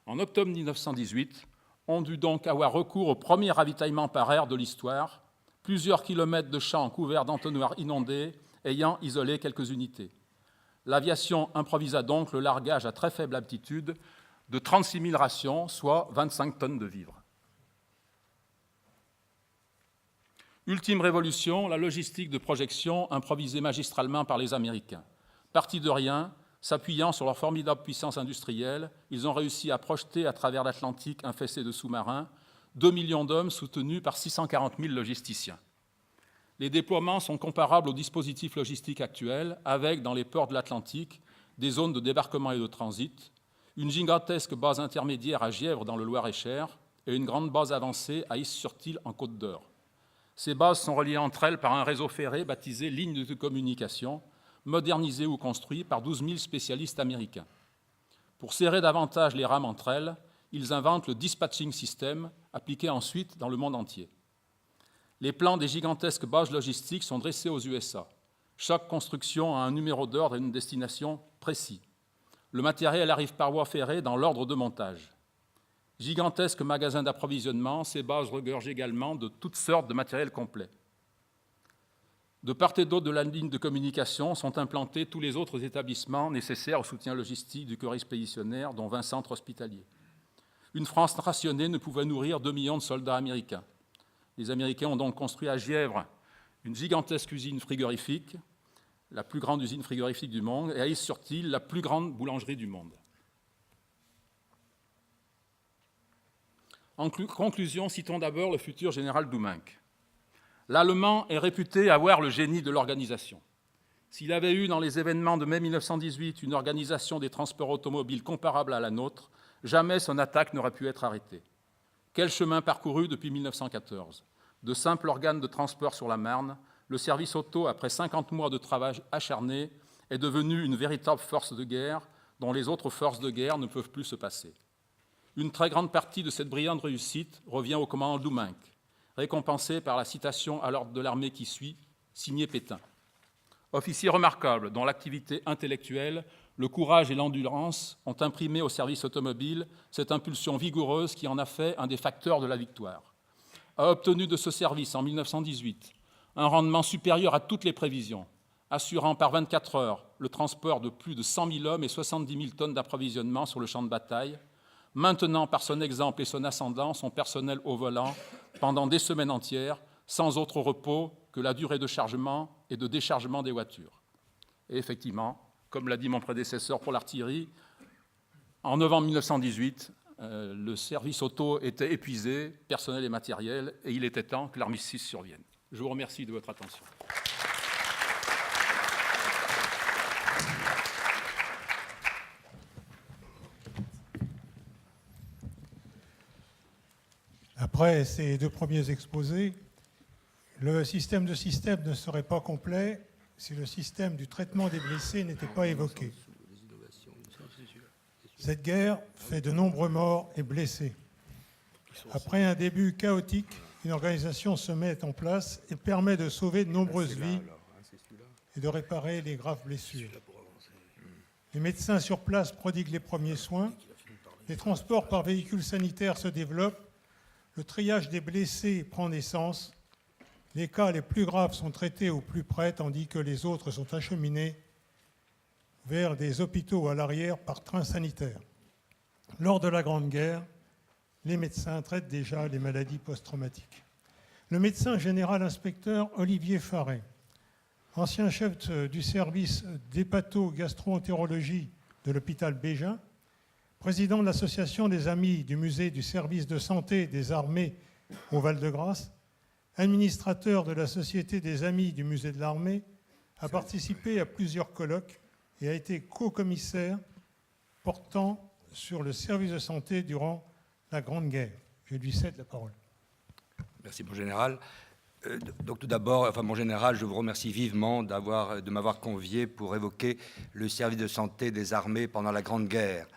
En octobre 1918, on dut donc avoir recours au premier ravitaillement par air de l'histoire, plusieurs kilomètres de champs couverts d'entonnoirs inondés ayant isolé quelques unités. L'aviation improvisa donc le largage à très faible altitude de 36 000 rations, soit 25 tonnes de vivres. Ultime révolution, la logistique de projection improvisée magistralement par les Américains. Partis de rien, s'appuyant sur leur formidable puissance industrielle, ils ont réussi à projeter à travers l'Atlantique infesté de sous-marins 2 millions d'hommes soutenus par 640 000 logisticiens. Les déploiements sont comparables aux dispositifs logistiques actuels, avec, dans les ports de l'Atlantique, des zones de débarquement et de transit, une gigantesque base intermédiaire à Gièvre dans le Loir-et-Cher et une grande base avancée à Is-sur-Tille en Côte d'Or. Ces bases sont reliées entre elles par un réseau ferré baptisé ligne de communication, modernisé ou construit par 12 000 spécialistes américains. Pour serrer davantage les rames entre elles, ils inventent le dispatching system, appliqué ensuite dans le monde entier. Les plans des gigantesques bases logistiques sont dressés aux USA. Chaque construction a un numéro d'ordre et une destination précis. Le matériel arrive par voie ferrée dans l'ordre de montage. Gigantesques magasins d'approvisionnement, ces bases regorgent également de toutes sortes de matériel complet. De part et d'autre de la ligne de communication sont implantés tous les autres établissements nécessaires au soutien logistique du corps expéditionnaire, dont 20 centres hospitaliers. Une France rationnée ne pouvait nourrir 2 millions de soldats américains. Les Américains ont donc construit à Gièvre une gigantesque usine frigorifique, la plus grande usine frigorifique du monde, et à Is-sur-Tille, la plus grande boulangerie du monde. En conclusion, citons d'abord le futur général Doumenc. L'Allemand est réputé avoir le génie de l'organisation. S'il avait eu dans les événements de mai 1918 une organisation des transports automobiles comparable à la nôtre, jamais son attaque n'aurait pu être arrêtée. Quel chemin parcouru depuis 1914 ? De simple organe de transport sur la Marne, le service auto, après 50 mois de travail acharné, est devenu une véritable force de guerre dont les autres forces de guerre ne peuvent plus se passer. Une très grande partie de cette brillante réussite revient au commandant Doumenc, récompensé par la citation à l'ordre de l'armée qui suit, signé Pétain. Officier remarquable dont l'activité intellectuelle, le courage et l'endurance ont imprimé au service automobile cette impulsion vigoureuse qui en a fait un des facteurs de la victoire. A obtenu de ce service en 1918 un rendement supérieur à toutes les prévisions, assurant par 24 heures le transport de plus de 100 000 hommes et 70 000 tonnes d'approvisionnement sur le champ de bataille, maintenant par son exemple et son ascendant son personnel au volant pendant des semaines entières, sans autre repos que la durée de chargement et de déchargement des voitures. Et effectivement, comme l'a dit mon prédécesseur pour l'artillerie, en novembre 1918, le service auto était épuisé, personnel et matériel, et il était temps que l'armistice survienne. Je vous remercie de votre attention. Après ces deux premiers exposés, le système de système ne serait pas complet si le système du traitement des blessés n'était pas évoqué. Cette guerre fait de nombreux morts et blessés. Après un début chaotique, une organisation se met en place et permet de sauver de nombreuses vies et de réparer les graves blessures. Les médecins sur place prodiguent les premiers soins, les transports par véhicules sanitaires se développent, le triage des blessés prend naissance, les cas les plus graves sont traités au plus près tandis que les autres sont acheminés vers des hôpitaux à l'arrière par train sanitaire. Lors de la Grande Guerre, les médecins traitent déjà les maladies post-traumatiques. Le médecin général inspecteur Olivier Farret, ancien chef du service d'hépato-gastro-entérologie de l'hôpital Bégin, président de l'association des Amis du musée du service de santé des armées au Val-de-Grâce, administrateur de la Société des Amis du musée de l'armée, a participé à plusieurs colloques et a été co-commissaire portant sur le service de santé durant la Grande Guerre. Je lui cède la parole. Merci, mon général. Donc tout d'abord, mon général, je vous remercie vivement de m'avoir convié pour évoquer le service de santé des armées pendant la Grande Guerre.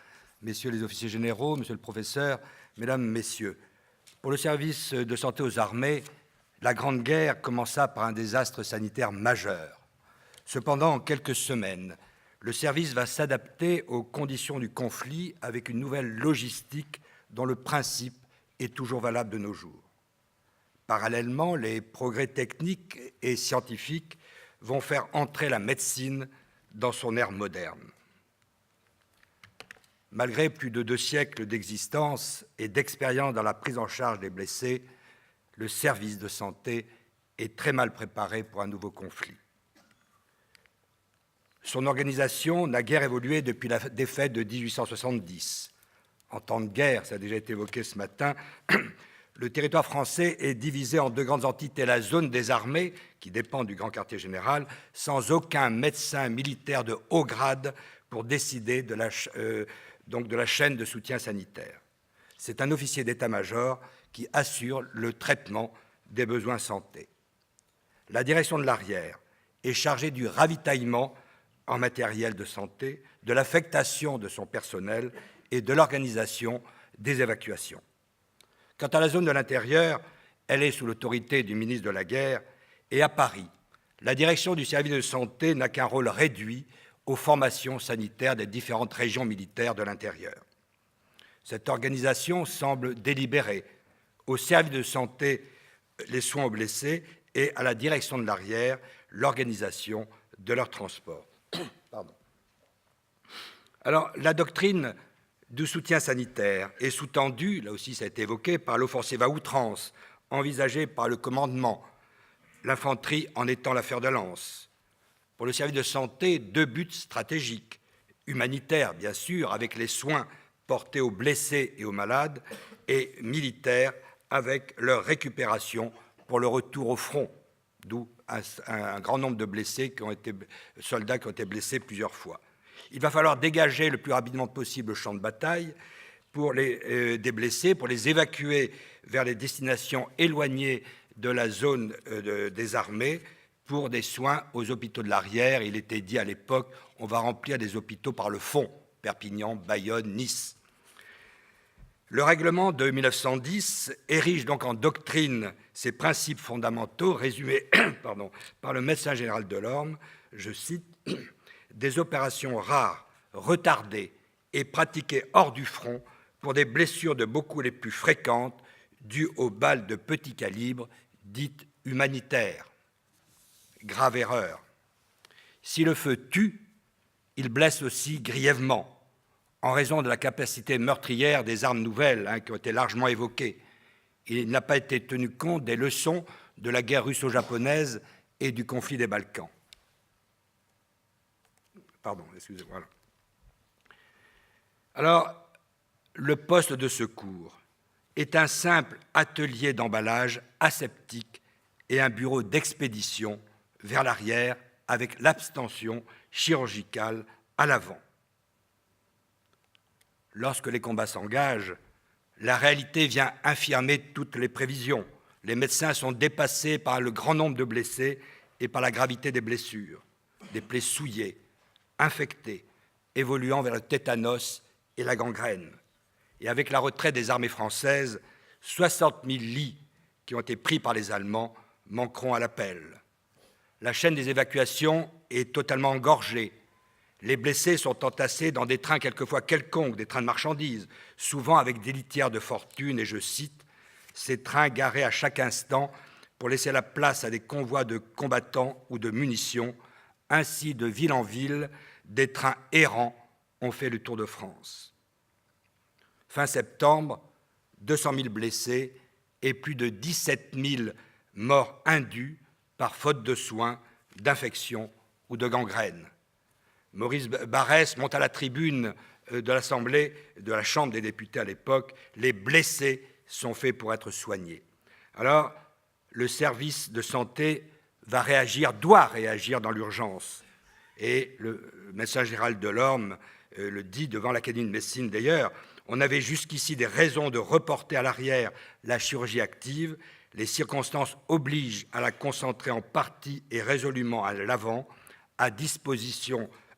Messieurs les officiers généraux, monsieur le professeur, mesdames, messieurs, pour le service de santé aux armées, la Grande Guerre commença par un désastre sanitaire majeur. Cependant, en quelques semaines, le service va s'adapter aux conditions du conflit avec une nouvelle logistique dont le principe est toujours valable de nos jours. Parallèlement, les progrès techniques et scientifiques vont faire entrer la médecine dans son ère moderne. Malgré plus de 2 siècles d'existence et d'expérience dans la prise en charge des blessés, le service de santé est très mal préparé pour un nouveau conflit. Son organisation n'a guère évolué depuis la défaite de 1870. En temps de guerre, ça a déjà été évoqué ce matin, le territoire français est divisé en 2 grandes entités, la zone des armées, qui dépend du grand quartier général, sans aucun médecin militaire de haut grade pour décider de la chaîne de soutien sanitaire. C'est un officier d'état-major qui assure le traitement des besoins santé. La direction de l'arrière est chargée du ravitaillement en matériel de santé, de l'affectation de son personnel et de l'organisation des évacuations. Quant à la zone de l'intérieur, elle est sous l'autorité du ministre de la Guerre et à Paris, la direction du service de santé n'a qu'un rôle réduit aux formations sanitaires des différentes régions militaires de l'intérieur. Cette organisation semble délibérée au service de santé les soins aux blessés et à la direction de l'arrière l'organisation de leur transport. Pardon. Alors, la doctrine du soutien sanitaire est sous-tendue, là aussi ça a été évoqué, par l'offensive à outrance, envisagée par le commandement, l'infanterie en étant la fer de lance. Pour le service de santé, 2 buts stratégiques, humanitaires bien sûr, avec les soins portés aux blessés et aux malades, et militaires, avec leur récupération pour le retour au front, d'où un grand nombre de blessés soldats qui ont été blessés plusieurs fois. Il va falloir dégager le plus rapidement possible le champ de bataille pour des blessés, pour les évacuer vers les destinations éloignées de la zone des armées, pour des soins aux hôpitaux de l'arrière. Il était dit à l'époque, on va remplir des hôpitaux par le fond, Perpignan, Bayonne, Nice. Le règlement de 1910 érige donc en doctrine ces principes fondamentaux résumés par le médecin général Delorme, je cite, « des opérations rares, retardées et pratiquées hors du front pour des blessures de beaucoup les plus fréquentes dues aux balles de petit calibre dites humanitaires. » Grave erreur. Si le feu tue, il blesse aussi grièvement, en raison de la capacité meurtrière des armes nouvelles qui ont été largement évoquées. Il n'a pas été tenu compte des leçons de la guerre russo-japonaise et du conflit des Balkans. Pardon, excusez-moi. Alors, le poste de secours est un simple atelier d'emballage aseptique et un bureau d'expédition vers l'arrière avec l'abstention chirurgicale à l'avant. Lorsque les combats s'engagent, la réalité vient infirmer toutes les prévisions. Les médecins sont dépassés par le grand nombre de blessés et par la gravité des blessures, des plaies souillées, infectées, évoluant vers le tétanos et la gangrène. Et avec la retraite des armées françaises, 60 000 lits qui ont été pris par les Allemands manqueront à l'appel. La chaîne des évacuations est totalement engorgée. Les blessés sont entassés dans des trains quelquefois quelconques, des trains de marchandises, souvent avec des litières de fortune, et je cite, « ces trains garés à chaque instant pour laisser la place à des convois de combattants ou de munitions. Ainsi, de ville en ville, des trains errants ont fait le Tour de France. Fin septembre, 200 000 blessés et plus de 17 000 morts indues par faute de soins, d'infections ou de gangrène. Maurice Barrès monte à la tribune de l'Assemblée, de la Chambre des députés à l'époque, les blessés sont faits pour être soignés. Alors, le service de santé doit réagir dans l'urgence. Et le médecin Gérald Delorme le dit devant l'Académie de médecine d'ailleurs, on avait jusqu'ici des raisons de reporter à l'arrière la chirurgie active, les circonstances obligent à la concentrer en partie et résolument à l'avant, à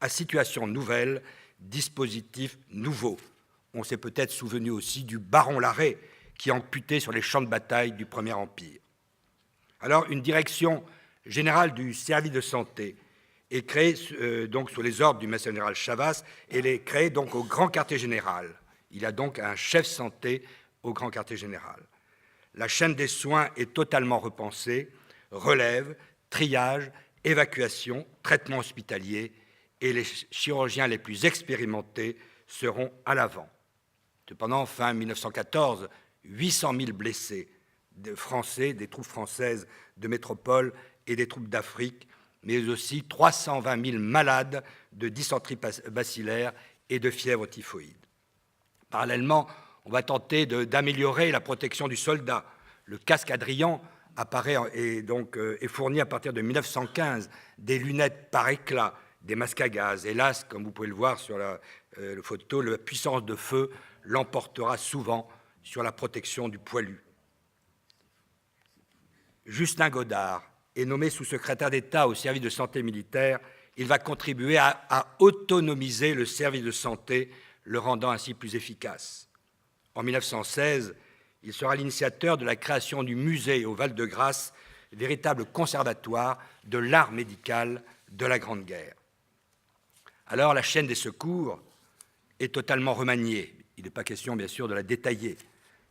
situation nouvelle, dispositif nouveau. On s'est peut-être souvenu aussi du baron Larrey qui amputait sur les champs de bataille du Premier Empire. Alors, une direction générale du service de santé est créée donc sous les ordres du médecin général Chavas et elle est créée donc au Grand Quartier Général. Il y a donc un chef santé au Grand Quartier Général. La chaîne des soins est totalement repensée, relève, triage, évacuation, traitement hospitalier, et les chirurgiens les plus expérimentés seront à l'avant. Cependant, fin 1914, 800 000 blessés français, des troupes françaises de métropole et des troupes d'Afrique, mais aussi 320 000 malades de dysenterie bacillaire et de fièvre typhoïde. Parallèlement, on va tenter d'améliorer la protection du soldat. Le casque Adrian apparaît et donc est fourni à partir de 1915, des lunettes par éclat, des masques à gaz. Hélas, comme vous pouvez le voir sur la photo, la puissance de feu l'emportera souvent sur la protection du poilu. Justin Godard est nommé sous-secrétaire d'État au service de santé militaire. Il va contribuer à autonomiser le service de santé, le rendant ainsi plus efficace. En 1916, il sera l'initiateur de la création du musée au Val-de-Grâce, véritable conservatoire de l'art médical de la Grande Guerre. Alors, la chaîne des secours est totalement remaniée. Il n'est pas question, bien sûr, de la détailler.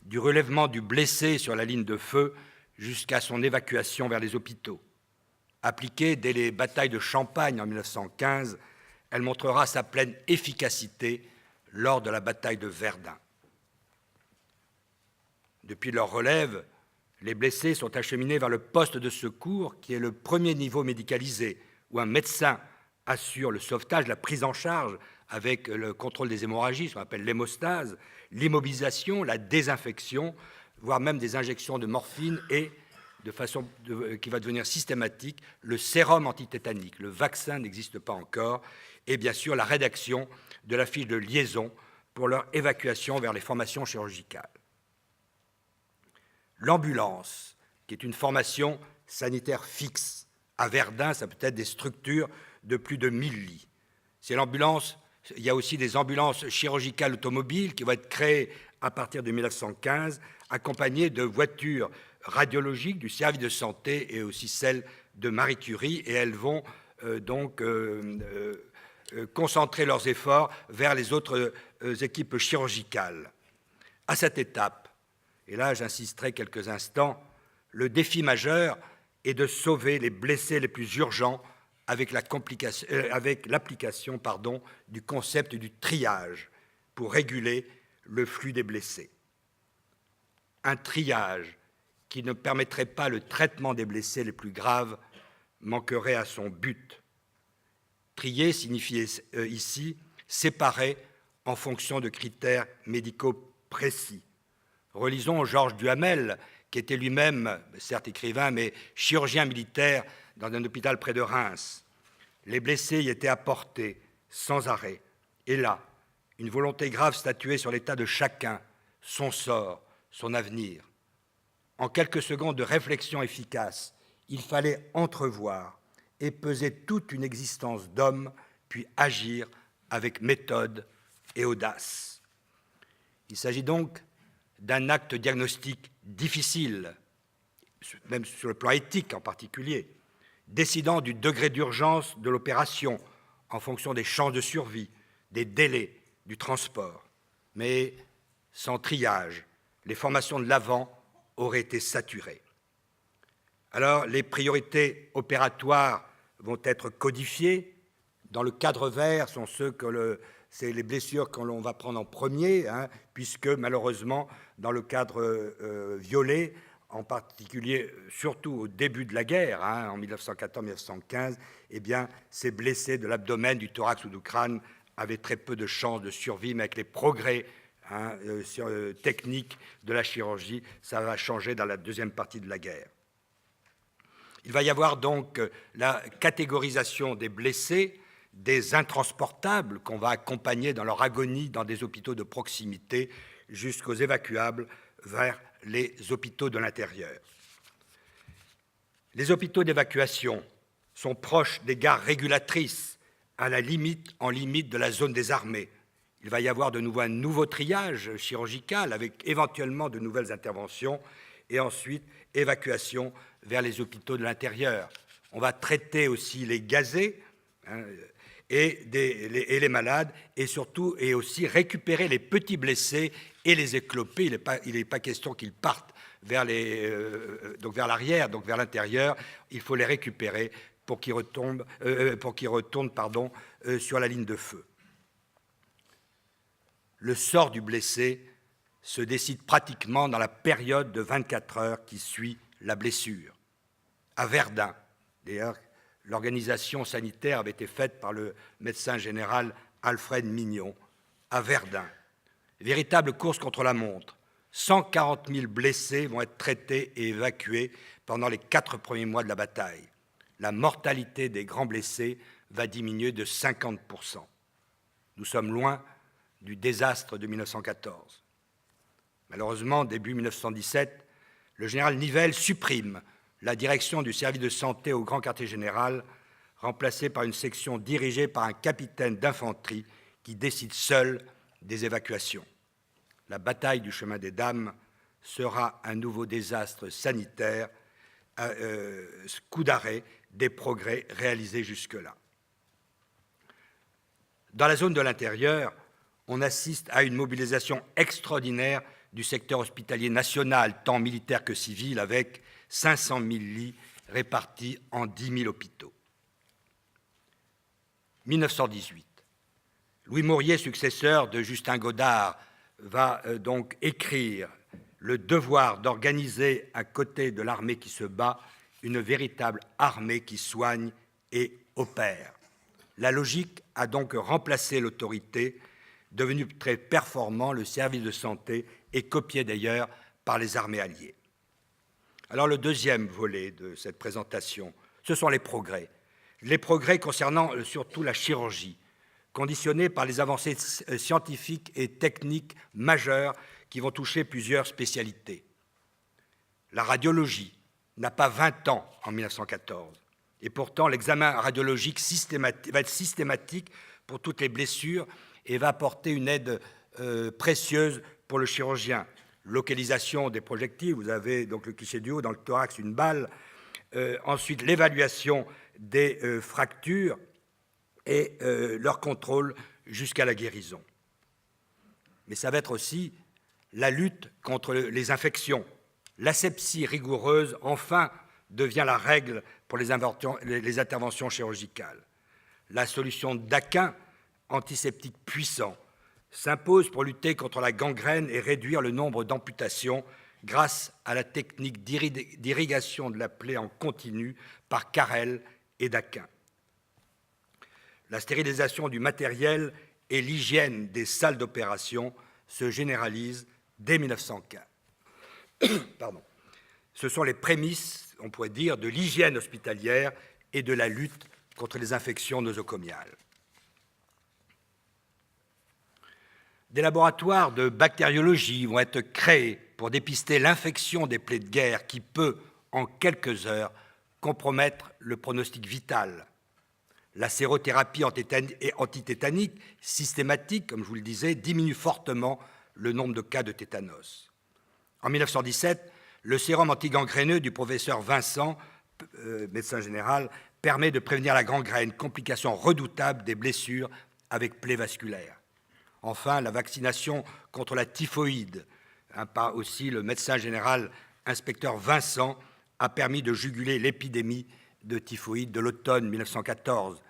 Du relèvement du blessé sur la ligne de feu jusqu'à son évacuation vers les hôpitaux. Appliquée dès les batailles de Champagne en 1915, elle montrera sa pleine efficacité lors de la bataille de Verdun. Depuis leur relève, les blessés sont acheminés vers le poste de secours, qui est le premier niveau médicalisé, où un médecin assure le sauvetage, la prise en charge avec le contrôle des hémorragies, ce qu'on appelle l'hémostase, l'immobilisation, la désinfection, voire même des injections de morphine et, de façon qui va devenir systématique, le sérum antitétanique. Le vaccin n'existe pas encore. Et bien sûr, la rédaction de la fiche de liaison pour leur évacuation vers les formations chirurgicales. L'ambulance, qui est une formation sanitaire fixe. À Verdun, ça peut être des structures de plus de 1000 lits. C'est l'ambulance. Il y a aussi des ambulances chirurgicales automobiles qui vont être créées à partir de 1915, accompagnées de voitures radiologiques du service de santé et aussi celles de Marie Curie, et elles vont concentrer leurs efforts vers les autres équipes chirurgicales. À cette étape, et là j'insisterai quelques instants, le défi majeur est de sauver les blessés les plus urgents avec l'application du concept du triage pour réguler le flux des blessés. Un triage qui ne permettrait pas le traitement des blessés les plus graves manquerait à son but. Trier signifie ici séparer en fonction de critères médicaux précis. Relisons Georges Duhamel, qui était lui-même, certes écrivain, mais chirurgien militaire dans un hôpital près de Reims. Les blessés y étaient apportés sans arrêt. Et là, une volonté grave statuait sur l'état de chacun, son sort, son avenir. En quelques secondes de réflexion efficace, il fallait entrevoir et peser toute une existence d'homme, puis agir avec méthode et audace. Il s'agit donc d'un acte diagnostique difficile, même sur le plan éthique en particulier, décidant du degré d'urgence de l'opération en fonction des chances de survie, des délais, du transport. Mais sans triage, les formations de l'avant auraient été saturées. Alors, les priorités opératoires vont être codifiées Dans le cadre vert sont c'est les blessures que l'on va prendre en premier, hein, puisque malheureusement, dans le cadre violet, en particulier, surtout au début de la guerre, hein, en 1914-1915, eh bien, ces blessés de l'abdomen, du thorax ou du crâne avaient très peu de chances de survie, mais avec les progrès techniques de la chirurgie, ça va changer dans la deuxième partie de la guerre. Il va y avoir donc la catégorisation des blessés, des intransportables qu'on va accompagner dans leur agonie dans des hôpitaux de proximité jusqu'aux évacuables vers les hôpitaux de l'intérieur. Les hôpitaux d'évacuation sont proches des gares régulatrices, en limite de la zone des armées. Il va y avoir de nouveau un nouveau triage chirurgical avec éventuellement de nouvelles interventions et ensuite évacuation vers les hôpitaux de l'intérieur. On va traiter aussi les gazés et les malades et surtout et aussi récupérer les petits blessés et les éclopés. Il n'est pas question qu'ils partent vers l'arrière, donc vers l'intérieur. Il faut les récupérer pour qu'ils retournent sur la ligne de feu. Le sort du blessé se décide pratiquement dans la période de 24 heures qui suit la blessure. À Verdun, d'ailleurs, l'organisation sanitaire avait été faite par le médecin général Alfred Mignon, à Verdun. Véritable course contre la montre. 140 000 blessés vont être traités et évacués pendant les 4 premiers mois de la bataille. La mortalité des grands blessés va diminuer de 50%. Nous sommes loin du désastre de 1914. Malheureusement, début 1917, le général Nivelle supprime la direction du service de santé au Grand Quartier Général, remplacée par une section dirigée par un capitaine d'infanterie qui décide seul des évacuations. La bataille du chemin des Dames sera un nouveau désastre sanitaire, coup d'arrêt des progrès réalisés jusque-là. Dans la zone de l'intérieur, on assiste à une mobilisation extraordinaire du secteur hospitalier national, tant militaire que civil, avec 500 000 lits répartis en 10 000 hôpitaux. 1918. Louis Maurier, successeur de Justin Godard, va donc écrire le devoir d'organiser à côté de l'armée qui se bat une véritable armée qui soigne et opère. La logique a donc remplacé l'autorité, devenu très performant, le service de santé et copié d'ailleurs par les armées alliées. Alors le deuxième volet de cette présentation, ce sont les progrès. Les progrès concernant surtout la chirurgie, conditionnés par les avancées scientifiques et techniques majeures qui vont toucher plusieurs spécialités. La radiologie n'a pas 20 ans en 1914, et pourtant l'examen radiologique va être systématique pour toutes les blessures et va apporter une aide précieuse pour le chirurgien. Localisation des projectiles, vous avez donc le cliché du haut, dans le thorax, une balle. Ensuite, l'évaluation des fractures et leur contrôle jusqu'à la guérison. Mais ça va être aussi la lutte contre les infections. L'asepsie rigoureuse, enfin, devient la règle pour les interventions chirurgicales. La solution d'Aquin, antiseptique puissant, s'impose pour lutter contre la gangrène et réduire le nombre d'amputations grâce à la technique d'irrigation de la plaie en continu par Carrel et Daquin. La stérilisation du matériel et l'hygiène des salles d'opération se généralisent dès 1915. Pardon. Ce sont les prémices, on pourrait dire, de l'hygiène hospitalière et de la lutte contre les infections nosocomiales. Des laboratoires de bactériologie vont être créés pour dépister l'infection des plaies de guerre qui peut, en quelques heures, compromettre le pronostic vital. La sérothérapie antitétanique systématique, comme je vous le disais, diminue fortement le nombre de cas de tétanos. En 1917, le sérum antigangréneux du professeur Vincent, médecin général, permet de prévenir la gangrène, complication redoutable des blessures avec plaie vasculaire. Enfin, la vaccination contre la typhoïde, par aussi le médecin général inspecteur Vincent, a permis de juguler l'épidémie de typhoïde de l'automne 1914.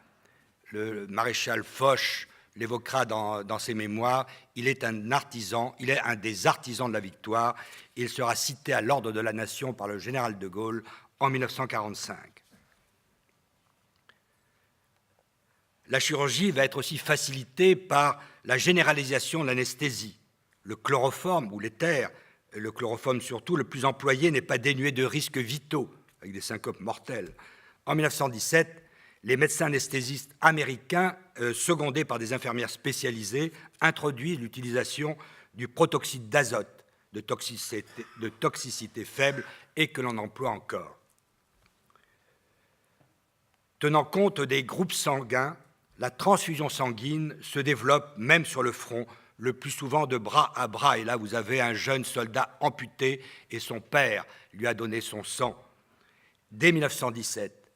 le maréchal Foch l'évoquera dans ses mémoires, il est un des artisans de la victoire. Il sera cité à l'ordre de la Nation par le général de Gaulle en 1945. La chirurgie va être aussi facilitée par la généralisation de l'anesthésie. Le chloroforme ou l'éther, le chloroforme surtout, le plus employé, n'est pas dénué de risques vitaux, avec des syncopes mortelles. En 1917, les médecins anesthésistes américains, secondés par des infirmières spécialisées, introduisent l'utilisation du protoxyde d'azote, de toxicité faible, et que l'on emploie encore. Tenant compte des groupes sanguins, la transfusion sanguine se développe même sur le front, le plus souvent de bras à bras. Et là, vous avez un jeune soldat amputé et son père lui a donné son sang. Dès 1917,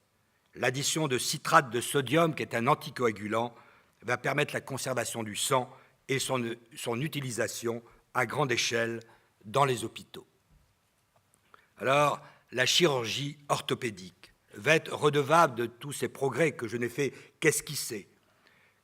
l'addition de citrate de sodium, qui est un anticoagulant, va permettre la conservation du sang et son utilisation à grande échelle dans les hôpitaux. Alors, la chirurgie orthopédique va être redevable de tous ces progrès que je n'ai fait qu'esquisser.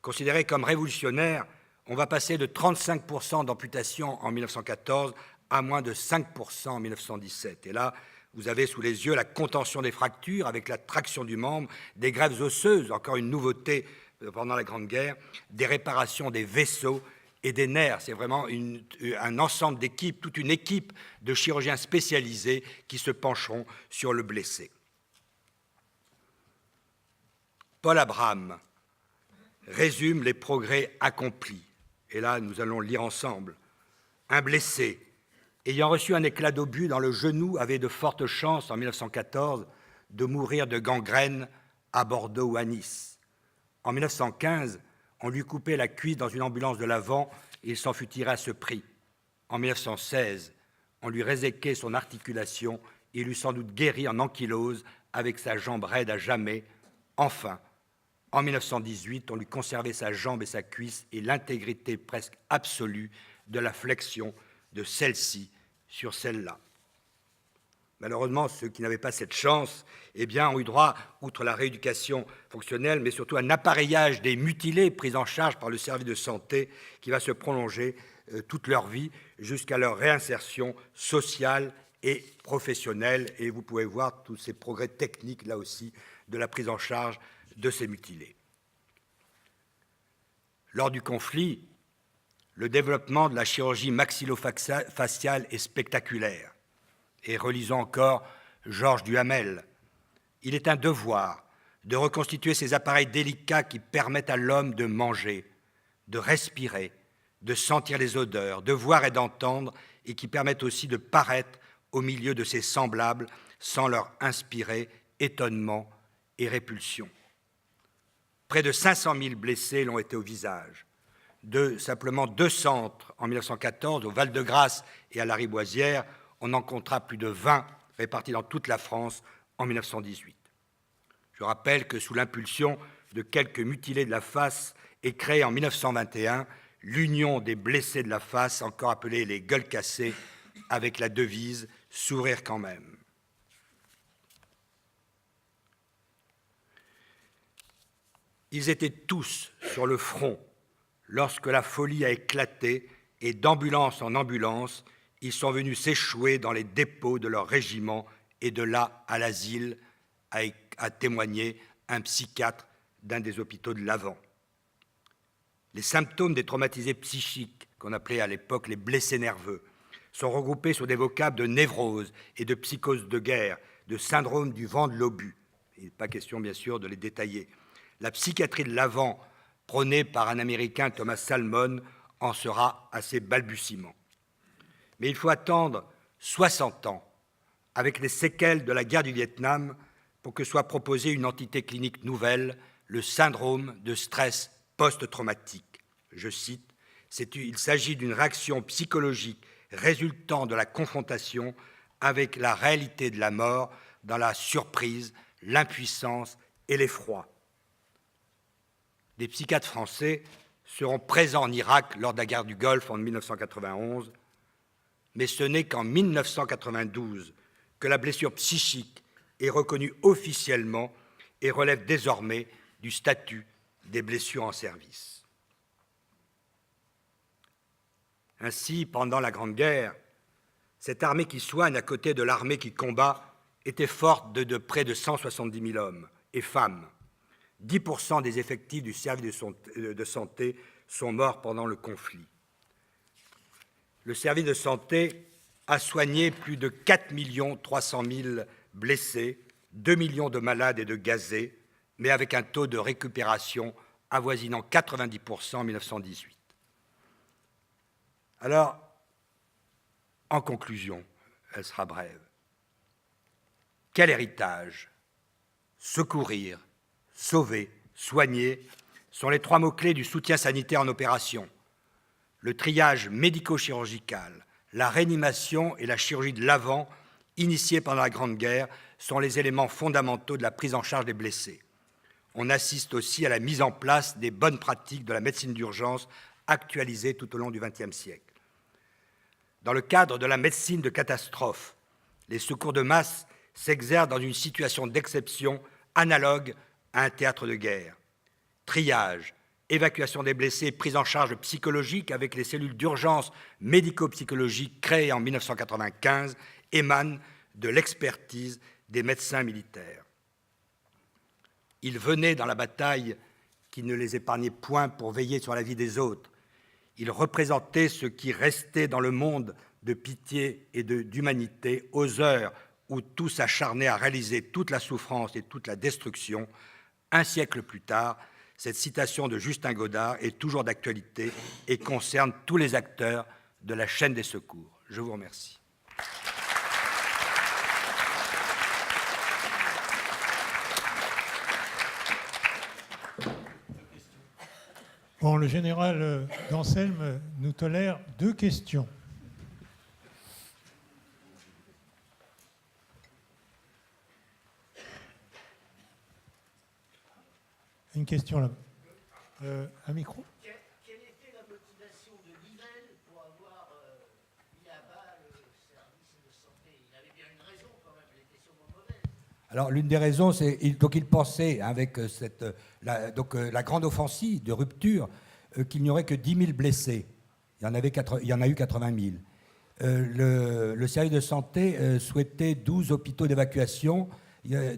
Considéré comme révolutionnaire, on va passer de 35% d'amputation en 1914 à moins de 5% en 1917. Et là, vous avez sous les yeux la contention des fractures avec la traction du membre, des greffes osseuses, encore une nouveauté pendant la Grande Guerre, des réparations des vaisseaux et des nerfs. C'est vraiment un ensemble d'équipes, toute une équipe de chirurgiens spécialisés qui se pencheront sur le blessé. Paul Abraham résume les progrès accomplis. Et là, nous allons le lire ensemble. Un blessé ayant reçu un éclat d'obus dans le genou avait de fortes chances, en 1914, de mourir de gangrène à Bordeaux ou à Nice. En 1915, on lui coupait la cuisse dans une ambulance de l'Avent et il s'en fut tiré à ce prix. En 1916, on lui réséquait son articulation et il eut sans doute guéri en ankylose avec sa jambe raide à jamais. Enfin, en 1918, on lui conservait sa jambe et sa cuisse et l'intégrité presque absolue de la flexion de celle-ci sur celle-là. Malheureusement, ceux qui n'avaient pas cette chance ont eu droit, outre la rééducation fonctionnelle, mais surtout à un appareillage des mutilés pris en charge par le service de santé qui va se prolonger toute leur vie jusqu'à leur réinsertion sociale et professionnelle. Et vous pouvez voir tous ces progrès techniques, là aussi, de la prise en charge de ces mutilés. Lors du conflit, le développement de la chirurgie maxillofaciale est spectaculaire. Et relisons encore Georges Duhamel. Il est un devoir de reconstituer ces appareils délicats qui permettent à l'homme de manger, de respirer, de sentir les odeurs, de voir et d'entendre, et qui permettent aussi de paraître au milieu de ses semblables sans leur inspirer étonnement et répulsion. Près de 500 000 blessés l'ont été au visage. Simplement 2 centres en 1914, au Val-de-Grâce et à la Riboisière, on en comptera plus de 20 répartis dans toute la France en 1918. Je rappelle que sous l'impulsion de quelques mutilés de la face est créée en 1921 l'Union des blessés de la face, encore appelée les gueules cassées, avec la devise « Sourire quand même ». Ils étaient tous sur le front lorsque la folie a éclaté et d'ambulance en ambulance, ils sont venus s'échouer dans les dépôts de leur régiment et de là à l'asile, a témoigné un psychiatre d'un des hôpitaux de l'Avent. Les symptômes des traumatisés psychiques, qu'on appelait à l'époque les blessés nerveux, sont regroupés sur des vocables de névrose et de psychose de guerre, de syndrome du vent de l'obus. Il n'est pas question, bien sûr, de les détailler. La psychiatrie de l'Avent, prônée par un Américain, Thomas Salmon, en sera à ses balbutiements. Mais il faut attendre 60 ans, avec les séquelles de la guerre du Vietnam, pour que soit proposée une entité clinique nouvelle, le syndrome de stress post-traumatique. Je cite, « Il s'agit d'une réaction psychologique résultant de la confrontation avec la réalité de la mort dans la surprise, l'impuissance et l'effroi. » Des psychiatres français seront présents en Irak lors de la guerre du Golfe en 1991, mais ce n'est qu'en 1992 que la blessure psychique est reconnue officiellement et relève désormais du statut des blessures en service. Ainsi, pendant la Grande Guerre, cette armée qui soigne à côté de l'armée qui combat était forte de près de 170 000 hommes et femmes. 10% des effectifs du service de santé sont morts pendant le conflit. Le service de santé a soigné plus de 4 300 000 blessés, 2 millions de malades et de gazés, mais avec un taux de récupération avoisinant 90% en 1918. Alors, en conclusion, elle sera brève. Quel héritage? Secourir, sauver, soigner sont les 3 mots-clés du soutien sanitaire en opération. Le triage médico-chirurgical, la réanimation et la chirurgie de l'avant, initiés pendant la Grande Guerre, sont les éléments fondamentaux de la prise en charge des blessés. On assiste aussi à la mise en place des bonnes pratiques de la médecine d'urgence actualisées tout au long du XXe siècle. Dans le cadre de la médecine de catastrophe, les secours de masse s'exercent dans une situation d'exception analogue à un théâtre de guerre. Triage, évacuation des blessés, prise en charge psychologique avec les cellules d'urgence médico-psychologiques créées en 1995 émanent de l'expertise des médecins militaires. Ils venaient dans la bataille qui ne les épargnait point pour veiller sur la vie des autres. Ils représentaient ce qui restait dans le monde de pitié et d'humanité aux heures où tout s'acharnait à réaliser toute la souffrance et toute la destruction. Un siècle plus tard, cette citation de Justin Godard est toujours d'actualité et concerne tous les acteurs de la chaîne des secours. Je vous remercie. Bon, le général d'Anselme nous tolère 2 questions. Une question là. Un micro. Quelle était la motivation de Nivelle pour avoir mis à bas le service de santé? Il avait bien une raison quand même, elle était sûrement mauvaise. Alors l'une des raisons, c'est qu'il pensait avec la grande offensive de rupture qu'il n'y aurait que 10 000 blessés. Il y en a eu 80 000. Le service de santé souhaitait 12 hôpitaux d'évacuation.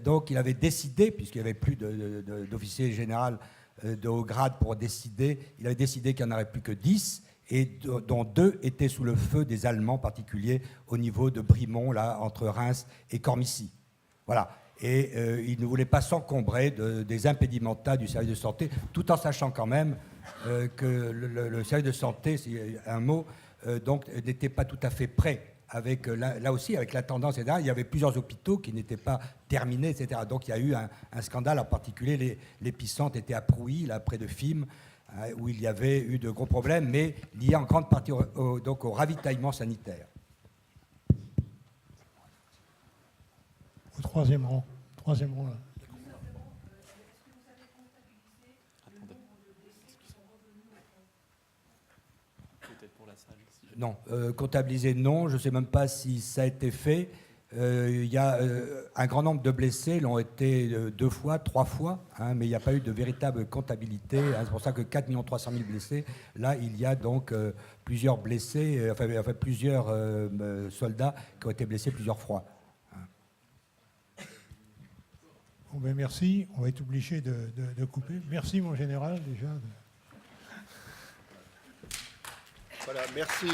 Donc il avait décidé, puisqu'il n'y avait plus d'officier général de haut grade pour décider, il avait décidé qu'il n'y en aurait plus que 10, et dont 2 étaient sous le feu des Allemands, en particulier au niveau de Brimont, là, entre Reims et Cormicy. Voilà. Et il ne voulait pas s'encombrer des impédimenta du service de santé, tout en sachant quand même que le service de santé, c'est un mot, donc n'était pas tout à fait prêt. Avec, là aussi, avec la tendance, etc., il y avait plusieurs hôpitaux qui n'étaient pas terminés, etc. Donc il y a eu un scandale, en particulier l'épicentre était à Prouilly, là, près de Fismes, où il y avait eu de gros problèmes, mais liés en grande partie donc au ravitaillement sanitaire. Au troisième rang. Troisième rang, là. Non, comptabilisé, non. Je ne sais même pas si ça a été fait. Il y a un grand nombre de blessés, l'ont été 2 fois, 3 fois, hein, mais il n'y a pas eu de véritable comptabilité. Hein, c'est pour ça que 4 300 000 blessés. Là, il y a donc plusieurs blessés, enfin plusieurs soldats qui ont été blessés plusieurs fois. Bon, ben merci. On va être obligé de couper. Merci, mon général, déjà. Voilà, merci.